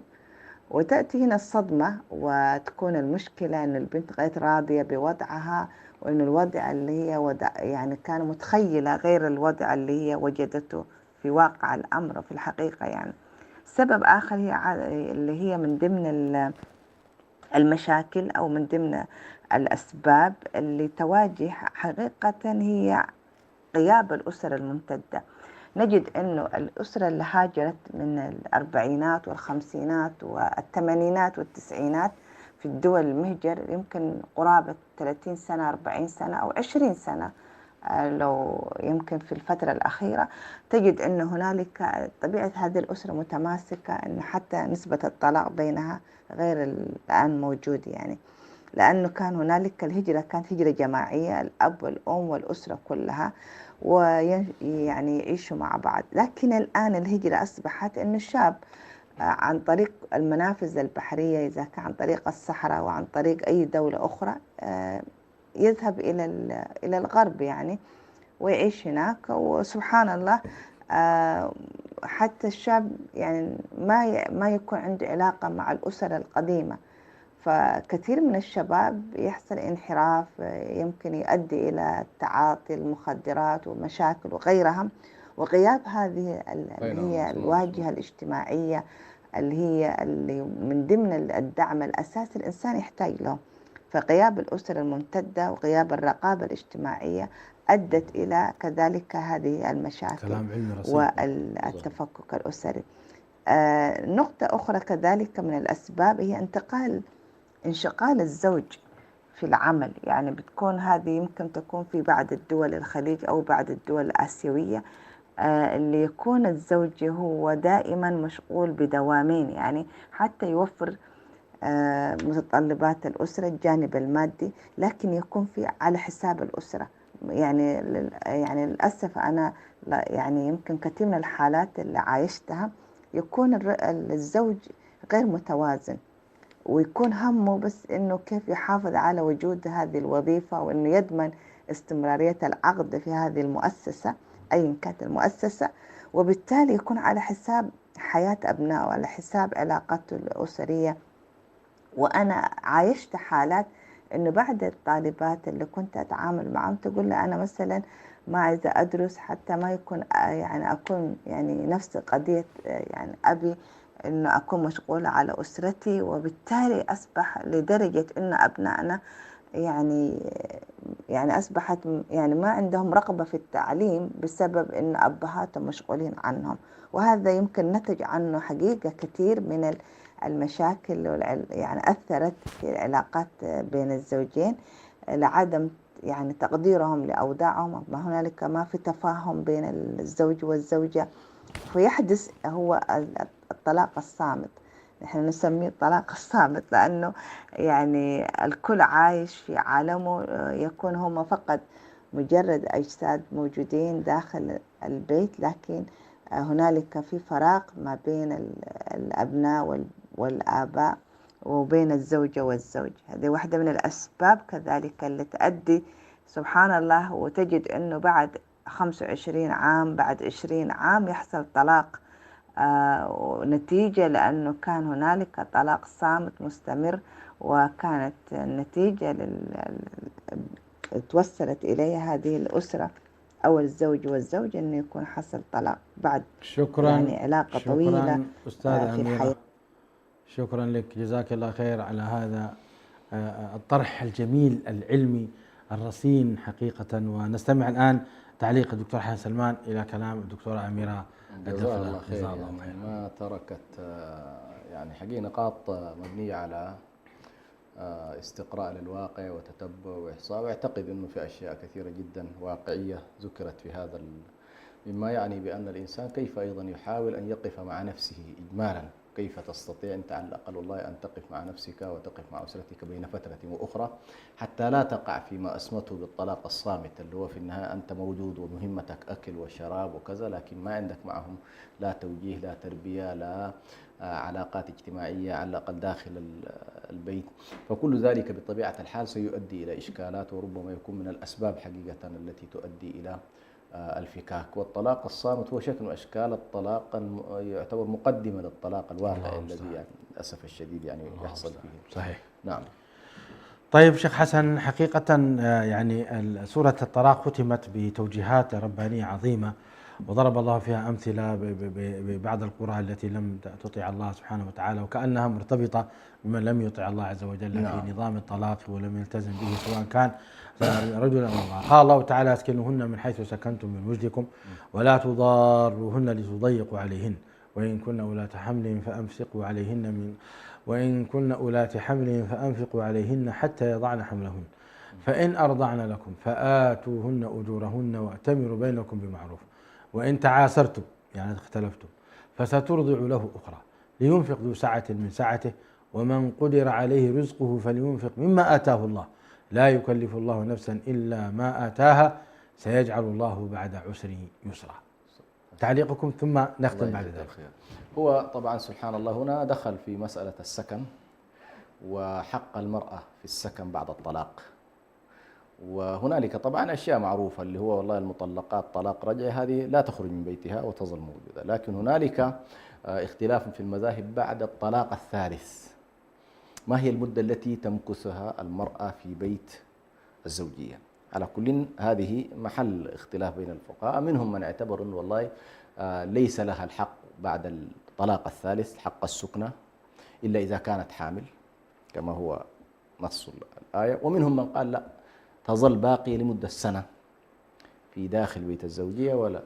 وتأتي هنا الصدمة، وتكون المشكلة أن البنت غير راضية بوضعها، وأن الوضع اللي هي يعني كان متخيلة غير الوضع اللي هي وجدته في واقع الأمر في الحقيقة يعني. سبب آخر هي اللي هي من ضمن المشاكل أو من ضمن الأسباب اللي تواجه حقيقة، هي غياب الأسر الممتدة. نجد أنه الأسرة اللي هاجرت من الأربعينات والخمسينات والثمانينات والتسعينات في الدول المهجر يمكن قرابة 30 سنة 40 سنة أو 20 سنة، لو يمكن في الفترة الأخيرة تجد أن هنالك طبيعة هذه الأسرة متماسكة، أن حتى نسبة الطلاق بينها غير الآن موجود يعني، لأنه كان هنالك الهجرة كانت هجرة جماعية، الأب والأم والأسرة كلها ويعني يعيشوا مع بعض. لكن الآن الهجرة أصبحت أن الشاب عن طريق المنافذ البحرية، إذا كان عن طريق الصحراء وعن طريق أي دولة أخرى، يذهب إلى الغرب يعني ويعيش هناك. وسبحان الله حتى الشاب يعني ما يكون عنده علاقة مع الأسر القديمة، فكثير من الشباب يحصل انحراف يمكن يؤدي إلى تعاطي المخدرات ومشاكل وغيرها، وغياب هذه اللي هي الواجهة الاجتماعية اللي من ضمن الدعم الأساسي الإنسان يحتاج له. فغياب الأسر الممتدة وغياب الرقابة الاجتماعية أدت إلى كذلك هذه المشاكل والتفكك الأسري. نقطة أخرى كذلك من الأسباب هي انشغال الزوج في العمل، يعني بتكون هذه يمكن تكون في بعض الدول الخليج أو بعض الدول الآسيوية، اللي يكون الزوج هو دائما مشغول بدوامين، يعني حتى يوفر متطلبات الأسرة الجانب المادي، لكن يكون في على حساب الأسرة. يعني للأسف أنا يعني يمكن كثير من الحالات اللي عايشتها يكون الزوج غير متوازن، ويكون همه بس إنه كيف يحافظ على وجود هذه الوظيفة، وإنه يضمن استمرارية العقد في هذه المؤسسة أيا كانت المؤسسة، وبالتالي يكون على حساب حياة أبنائه وعلى حساب علاقاته الأسرية. وأنا عايشت حالات إنه بعد الطالبات اللي كنت أتعامل معهم تقول لي أنا مثلا ما عايزة أدرس حتى ما يكون يعني أكون يعني نفس قضية يعني أبي إنه أكون مشغولة على أسرتي، وبالتالي أصبح لدرجة إنه أبنائنا يعني أصبحت يعني ما عندهم رغبة في التعليم بسبب إن أبهاتهم مشغولين عنهم. وهذا يمكن نتج عنه حقيقة كثير من المشاكل يعني أثرت في العلاقات بين الزوجين لعدم يعني تقديرهم لأوضاعهم، ما هنالك ما في تفاهم بين الزوج والزوجة، فيحدث هو الطلاق الصامت. نحن نسميه الطلاق الصامت لأنه يعني الكل عايش في عالمه، يكون هم فقط مجرد أجساد موجودين داخل البيت، لكن هنالك في فراغ ما بين الأبناء والآباء وبين الزوجة والزوج. هذه واحدة من الأسباب كذلك اللي تؤدي سبحان الله، وتجد أنه بعد 25 عام بعد 20 عام يحصل طلاق نتيجة لأنه كان هنالك طلاق صامت مستمر، وكانت النتيجة توصلت إليها هذه الأسرة أو الزوج والزوج أنه يكون حصل طلاق بعد
شكرا
يعني علاقة طويلة
أستاذة
في
أميرة،
الحياة.
شكرا لك، جزاك الله خير على هذا الطرح الجميل العلمي الرصين حقيقة. ونستمع الآن تعليق الدكتور حسن سلمان إلى كلام الدكتورة أميرة
جزاها الله
الدفلة.
خير. يعني ما تركت يعني حقيقة نقاط مبنية على استقراء للواقع وتتبع وإحصاء، وأعتقد أنه في أشياء كثيرة جدا واقعية ذكرت في هذا مما يعني بأن الإنسان كيف أيضا يحاول أن يقف مع نفسه إجمالا. كيف تستطيع أنت على الأقل والله أن تقف مع نفسك وتقف مع أسرتك بين فترة وأخرى حتى لا تقع فيما أسمته بالطلاق الصامت، اللي هو في النهاية أنت موجود ومهمتك أكل وشراب وكذا، لكن ما عندك معهم لا توجيه لا تربية لا علاقات اجتماعية على الأقل داخل البيت. فكل ذلك بطبيعة الحال سيؤدي إلى إشكالات، وربما يكون من الأسباب حقيقة التي تؤدي إلى الفكاك. والطلاق الصامت هو شكل من أشكال الطلاق، يعتبر مقدمة للطلاق الواقع الذي يعني للأسف الشديد يعني يحصل فيه.
صحيح.
نعم.
طيب شيخ حسن، حقيقة يعني سورة الطلاق ختمت بتوجيهات ربانية عظيمة، وضرب الله فيها أمثلة ببعض القرى التي لم تطيع الله سبحانه وتعالى، وكأنها مرتبطة بمن لم يطع الله عز وجل في نظام الطلاق ولم يلتزم به، سواء كان رجلا أو امرأة. قال الله تعالى: اسكنوهن من حيث سكنتم من وجدكم ولا تضاروهن لتضيقوا عليهن وإن كن أولاة حمل فأنفقوا عليهن حتى يضعن حملهن فإن أرضعن لكم فآتوهن أجورهن وأتمروا بينكم بمعروف وإن تعاسرتم يعني اختلفتم فسترضع له أخرى لينفق ذو سعة من سعته ومن قدر عليه رزقه فلينفق مما آتاه الله لا يكلف الله نفسا إلا ما آتاها سيجعل الله بعد عسر يسرا. تعليقكم ثم نختم بعد ذلك.
هو طبعا سبحان الله هنا دخل في مسألة السكن وحق المرأة في السكن بعد الطلاق. وهنالك طبعا أشياء معروفة اللي هو والله المطلقات طلاق رجعي هذه لا تخرج من بيتها وتظل موجودة، لكن هنالك اختلاف في المذاهب بعد الطلاق الثالث. ما هي المدة التي تمكثها المرأة في بيت الزوجية؟ على كل هذه محل اختلاف بين الفقهاء، منهم من اعتبر أنه والله ليس لها الحق بعد الطلاق الثالث حق السكنة إلا إذا كانت حامل كما هو نص الآية، ومنهم من قال لا، تظل باقية لمدة سنة في داخل بيت الزوجية. ولا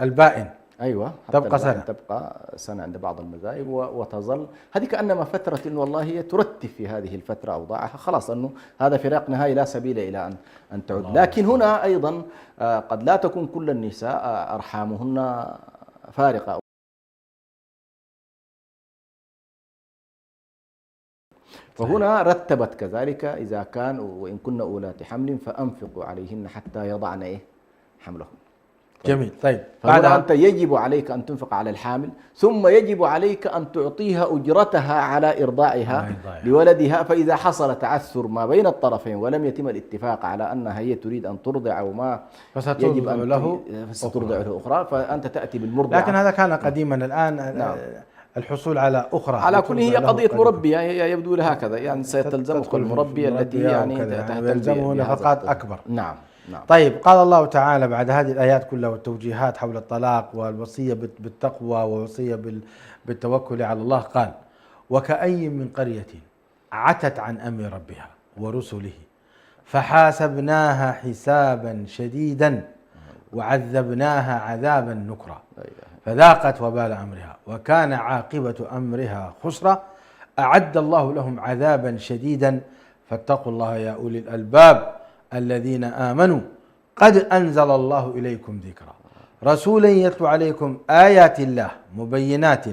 البائن
أيوة،
تبقى سنة.
تبقى سنة عند بعض المذاهب وتظل هذه كأنما فترة، إن والله هي ترتب في هذه الفترة أوضاعها، خلاص أنه هذا فراق نهائي لا سبيل إلى أن تعود. لكن هنا أيضا قد لا تكون كل النساء أرحامهن فارقة، فهنا رتبت كذلك إذا كان وإن كن أولات حمل فأنفقوا عليهن حتى يضعن حملهن.
جميل. طيب
فهنا أنت يجب عليك أن تنفق على الحامل، ثم يجب عليك أن تعطيها أجرتها على إرضاعها لولدها. فإذا حصل تعثر ما بين الطرفين ولم يتم الاتفاق على أنها هي تريد أن ترضع وما يجب أن سترضع له أخرى، فأنت تأتي بالمرضعة.
لكن هذا كان قديما، الآن
نعم.
الحصول على أخرى
على كل هي قضية مربية، هي يبدو لها هكذا، يعني ستلزمك المربية التي يعني
يلزمه نفقات أكبر.
نعم. نعم.
طيب قال الله تعالى بعد هذه الآيات كلها والتوجيهات حول الطلاق والوصية بالتقوى ووصية بالتوكل على الله، قال: وكأي من قرية عتت عن أمر ربها ورسله فحاسبناها حسابا شديدا وعذبناها عذابا نكرا فذاقت وبال أمرها وكان عاقبة أمرها خسرا أعد الله لهم عذابا شديدا فاتقوا الله يا أولي الألباب الذين آمنوا قد أنزل الله إليكم ذكرا رسولا يتلو عليكم آيات الله مبينات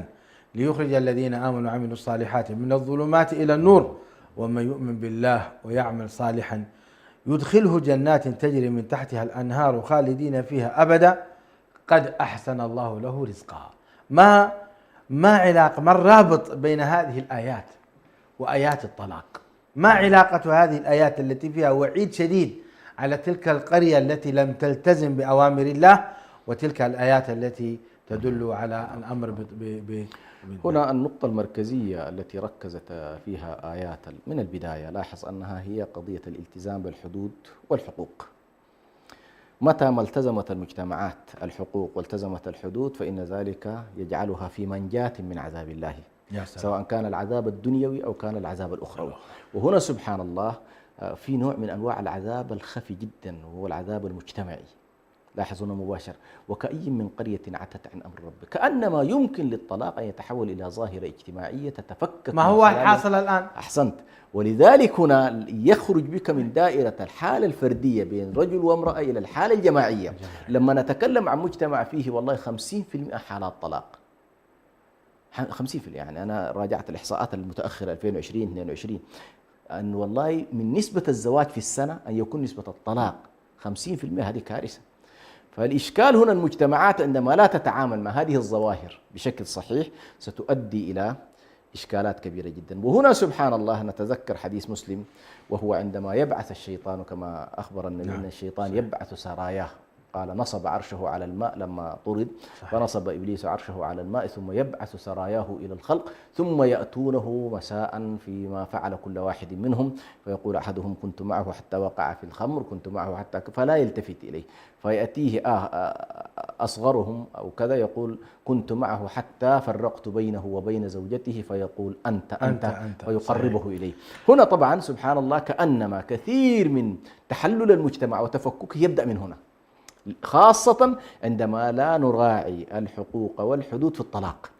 ليخرج الذين آمنوا وعملوا الصالحات من الظلمات إلى النور ومن يؤمن بالله ويعمل صالحا يدخله جنات تجري من تحتها الأنهار خالدين فيها أبدا قد أحسن الله له رزقا. ما علاقة، ما الرابط بين هذه الآيات وآيات الطلاق؟ ما علاقة هذه الآيات التي فيها وعيد شديد على تلك القرية التي لم تلتزم بأوامر الله وتلك الآيات التي تدل على الأمر
هنا النقطة المركزية التي ركزت فيها آيات من البداية، لاحظ أنها هي قضية الالتزام بالحدود والحقوق. متى ما التزمت المجتمعات الحقوق والتزمت الحدود فإن ذلك يجعلها في منجاة من عذاب الله، سواء كان العذاب الدنيوي أو كان العذاب الأخروي. وهنا سبحان الله في نوع من أنواع العذاب الخفي جدا وهو العذاب المجتمعي. لاحظوا مباشر: وكأي من قرية عتت عن أمر ربك، كأنما يمكن للطلاق أن يتحول إلى ظاهرة اجتماعية تتفكك.
ما هو حاصل الآن.
أحسنت. ولذلك هنا يخرج بك من دائرة الحالة الفردية بين رجل وامرأة إلى الحالة الجماعية. لما نتكلم عن مجتمع فيه والله 50% حالات طلاق، 50%، يعني أنا راجعت الإحصاءات المتأخرة 2020-22 أن والله من نسبة الزواج في السنة أن يكون نسبة الطلاق 50%، هذه كارثة. فالإشكال هنا المجتمعات عندما لا تتعامل مع هذه الظواهر بشكل صحيح ستؤدي إلى إشكالات كبيرة جدا. وهنا سبحان الله نتذكر حديث مسلم وهو عندما يبعث الشيطان، كما أخبر النبي أن الشيطان يبعث سراياه، قال: نصب عرشه على الماء لما طرد، فنصب إبليس عرشه على الماء ثم يبعث سراياه إلى الخلق ثم يأتونه مساء فيما فعل كل واحد منهم فيقول أحدهم: كنت معه حتى وقع في الخمر، كنت معه حتى، فلا يلتفت إليه. فيأتيه أصغرهم أو كذا يقول: كنت معه حتى فرقت بينه وبين زوجته، فيقول: أنت ويقربه إليه. هنا طبعا سبحان الله كأنما كثير من تحلل المجتمع وتفككه يبدأ من هنا، خاصة عندما لا نراعي الحقوق والحدود في الطلاق،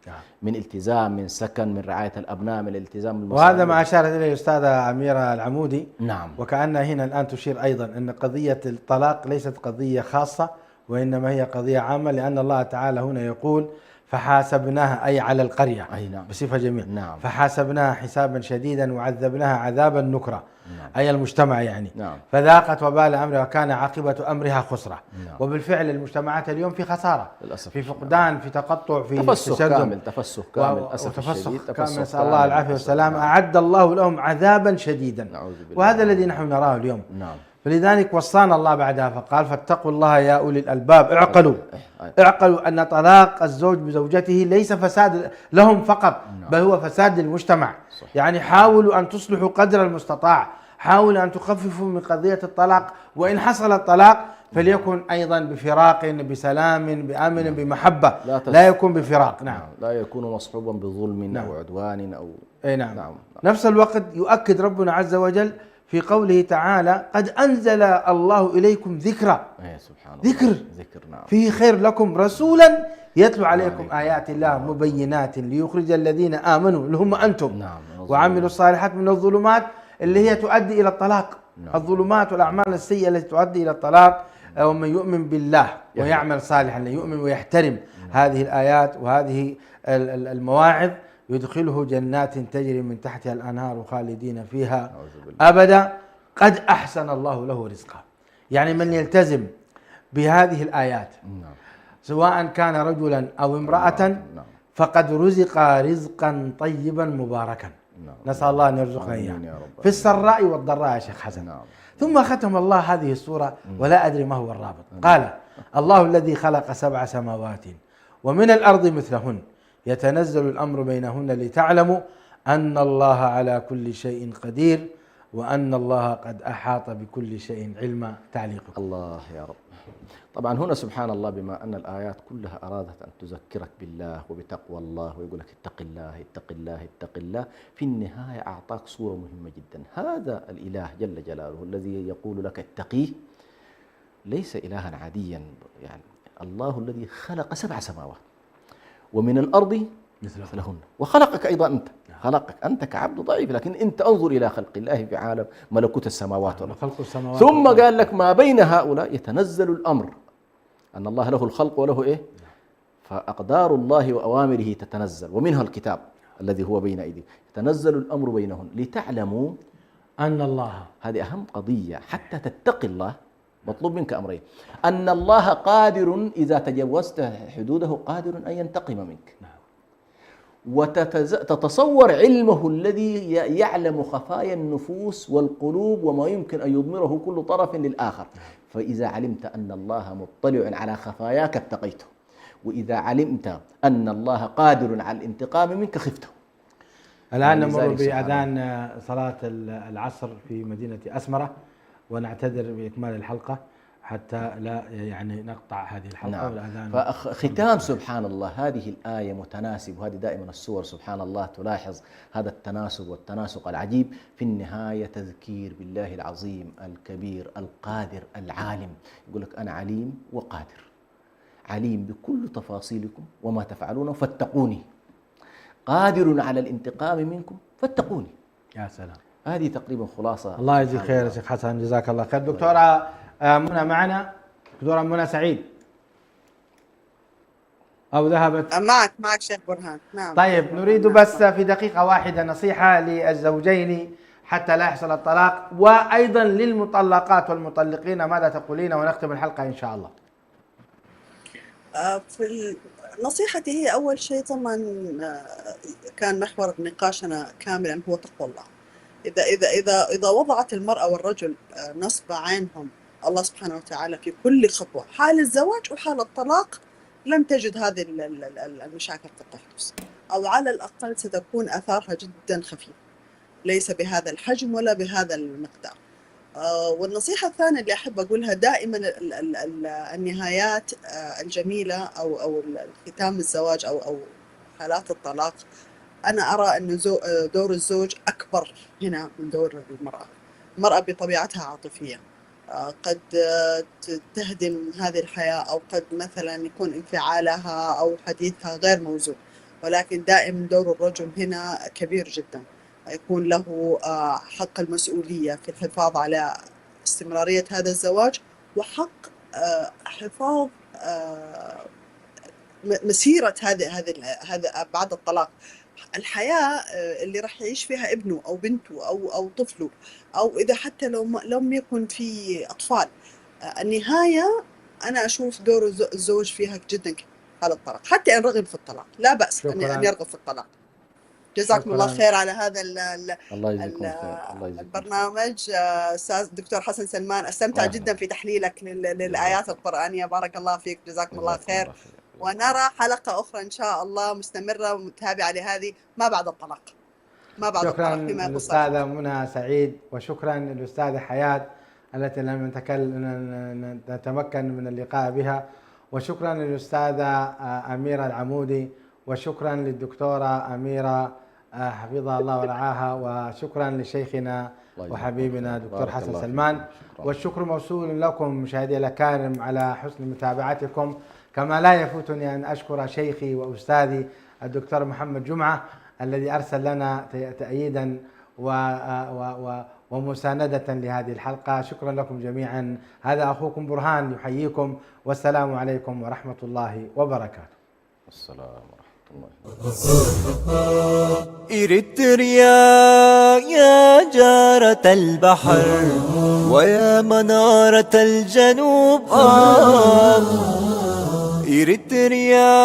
من التزام، من سكن، من رعاية الأبناء، من الالتزام بالمصالح.
وهذا ما أشارت إليه الأستاذة أميرة العمودي.
نعم.
وكأن هنا الآن تشير أيضا أن قضية الطلاق ليست قضية خاصة وإنما هي قضية عامة، لأن الله تعالى هنا يقول: فحاسبناها، أي على القرية.
أي نعم.
بصفة جميلة.
نعم. فحاسبناها
حسابا شديدا وعذبناها عذابا نكرا.
نعم.
أي المجتمع يعني.
نعم.
فذاقت وبال أمرها وكان عاقبة أمرها خسرة.
نعم.
وبالفعل المجتمعات اليوم في خسارة،
للأسف،
في فقدان، في تقطع، في
تفسخ كامل، تفسخ كامل،
وتفسخ كامل، نسأل الله العافية والسلامة. أعد الله لهم عذابا شديدا، وهذا الذي نحن نراه اليوم.
نعم.
فلذلك وصانا الله بعدها فقال: فاتقوا الله يا أولي الألباب، اعقلوا أن طلاق الزوج بزوجته ليس فساد لهم فقط، بل هو فساد للمجتمع. يعني حاولوا أن تصلحوا قدر المستطاع، حاولوا أن تخففوا من قضية الطلاق، وإن حصل الطلاق فليكن أيضا بفراق، بسلام، بأمن، بمحبة، لا يكون بفراق. نعم.
لا يكون مصحوبا بظلم أو عدوان أو
نعم. نفس الوقت يؤكد ربنا عز وجل في قوله تعالى: قد أنزل الله إليكم ذكرا.
سبحان الله.
ذكر. نعم. فيه خير لكم، رسولا يتلو عليكم آيات الله مبينات ليخرج الذين آمنوا اللي هم أنتم وعملوا الصالحات من الظلمات اللي هي تؤدي إلى الطلاق. الظلمات والأعمال السيئة التي تؤدي إلى الطلاق. ومن يؤمن بالله ويعمل صالحا، يؤمن ويحترم هذه الآيات وهذه المواعظ يدخله جنات تجري من تحتها الأنهار خالدين فيها أبدا قد أحسن الله له رزقا. يعني من يلتزم بهذه الآيات سواء كان رجلا أو امرأة فقد رزق رزقا طيبا مباركا. نسأل الله أن يرزقنا إياه في السراء والضراء يا شيخ حسن. ثم ختم الله هذه السورة ولا أدري ما هو الرابط. قال الله الذي خلق 7 سماوات ومن الأرض مثلهن يتنزل الأمر بينهن لتعلموا أن الله على كل شيء قدير وأن الله قد أحاط بكل شيء علما. تعليقكم.
الله يا رب. طبعا هنا سبحان الله بما أن الآيات كلها أرادت أن تذكرك بالله وبتقوى الله ويقول لك اتق الله اتق الله اتق الله، في النهاية أعطاك صورة مهمة جدا. هذا الإله جل جلاله الذي يقول لك اتقيه ليس إلها عاديا، يعني الله الذي خلق 7 سماوات ومن الأرض مثلهن وخلقك أيضا أنت، خلقك أنت كعبد ضعيف، لكن أنت انظر إلى خلق الله في عالم ملكوت السماوات والأرض. ثم قال لك ما بين هؤلاء يتنزل الأمر، أن الله له الخلق وله إيه؟ فأقدار الله وأوامره تتنزل ومنها الكتاب الذي هو بين أيديهم، يتنزل الأمر بينهن لتعلموا
أن الله،
هذه أهم قضية حتى تتقي الله. مطلوب منك أمرين: أن الله قادر إذا تجاوزت حدوده قادر أن ينتقم منك، وتتصور علمه الذي يعلم خفايا النفوس والقلوب وما يمكن أن يضمره كل طرف للآخر. فإذا علمت أن الله مطلع على خفاياك اتقيته، وإذا علمت أن الله قادر على الانتقام منك خفته.
الآن نمر بأذان صلاة العصر في مدينة أسمرة، ونعتذر بإكمال الحلقة حتى لا يعني نقطع هذه الحلقة.
نعم.
والأذان
فختام سبحان الله هذه الآية متناسب، وهذه دائما السور سبحان الله تلاحظ هذا التناسب والتناسق العجيب. في النهاية تذكير بالله العظيم الكبير القادر العالم. يقول لك أنا عليم وقادر، عليم بكل تفاصيلكم وما تفعلونه فاتقوني، قادر على الانتقام منكم فاتقوني.
يا سلام،
هذه تقريبا خلاصة.
الله يجزيك خير يا شيخ حسن، جزاك الله خير. دكتورة منى معنا، دكتورة منى سعيد أو ذهبت؟
معك شيخ برهان. نعم.
طيب، نريد بس في دقيقة واحدة نصيحة للزوجين حتى لا يحصل الطلاق، وأيضا للمطلقات والمطلقين ماذا تقولين، ونختم الحلقة إن شاء الله.
في نصيحتي هي أول شيء طبعا كان محور نقاشنا كاملا هو تقوى الله. إذا وضعت المرأة والرجل نصب عينهم الله سبحانه وتعالى في كل خطوة، حال الزواج وحال الطلاق، لم تجد هذه المشاكل تحدث، أو على الأقل ستكون آثارها جدا خفيفة، ليس بهذا الحجم ولا بهذا المقدار. والنصيحة الثانية اللي أحب أقولها دائما، النهايات الجميلة أو ختام الزواج أو حالات الطلاق، أنا أرى أن دور الزوج أكبر هنا من دور المرأة. المرأة بطبيعتها عاطفية، قد تهدم هذه الحياة، أو قد مثلا يكون انفعالها أو حديثها غير موزون، ولكن دائما دور الرجل هنا كبير جدا، يكون له حق المسؤولية في الحفاظ على استمرارية هذا الزواج، وحق حفاظ مسيرة هذا بعد الطلاق، الحياة اللي راح يعيش فيها ابنه أو بنته أو طفله، أو إذا حتى لو لم يكن في أطفال. النهاية أنا أشوف دور الزوج فيها جدا على الطلاق، حتى إن رغب في الطلاق لا بأس أن يرغب في الطلاق. جزاكم الله خير على هذا البرنامج. أستاذ دكتور حسن سلمان، استمتع جدا في تحليلك للآيات القرآنية، بارك الله فيك، جزاكم الله خير. ونرى حلقة أخرى إن شاء الله مستمرة ومتابعة لهذه ما بعد الطلاق.
شكرا للأستاذة منى سعيد، وشكرا للأستاذة حياة التي لم نتمكن من اللقاء بها، وشكرا للأستاذة أميرة العمودي، وشكرا للدكتورة أميرة حفظها الله ورعاها، وشكرا لشيخنا وحبيبنا دكتور حسن سلمان. والشكر موصول لكم مشاهدي الأكارم على حسن متابعتكم. كما لا يفوتني أن أشكر شيخي وأستاذي الدكتور محمد جمعة الذي أرسل لنا تأييدا ومساندة لهذه الحلقة. شكرا لكم جميعا. هذا أخوكم برهان يحييكم، والسلام عليكم ورحمة الله وبركاته.
السلام ورحمة الله.
إريتريا يا جارة البحر ويا منارة الجنوب إريتريا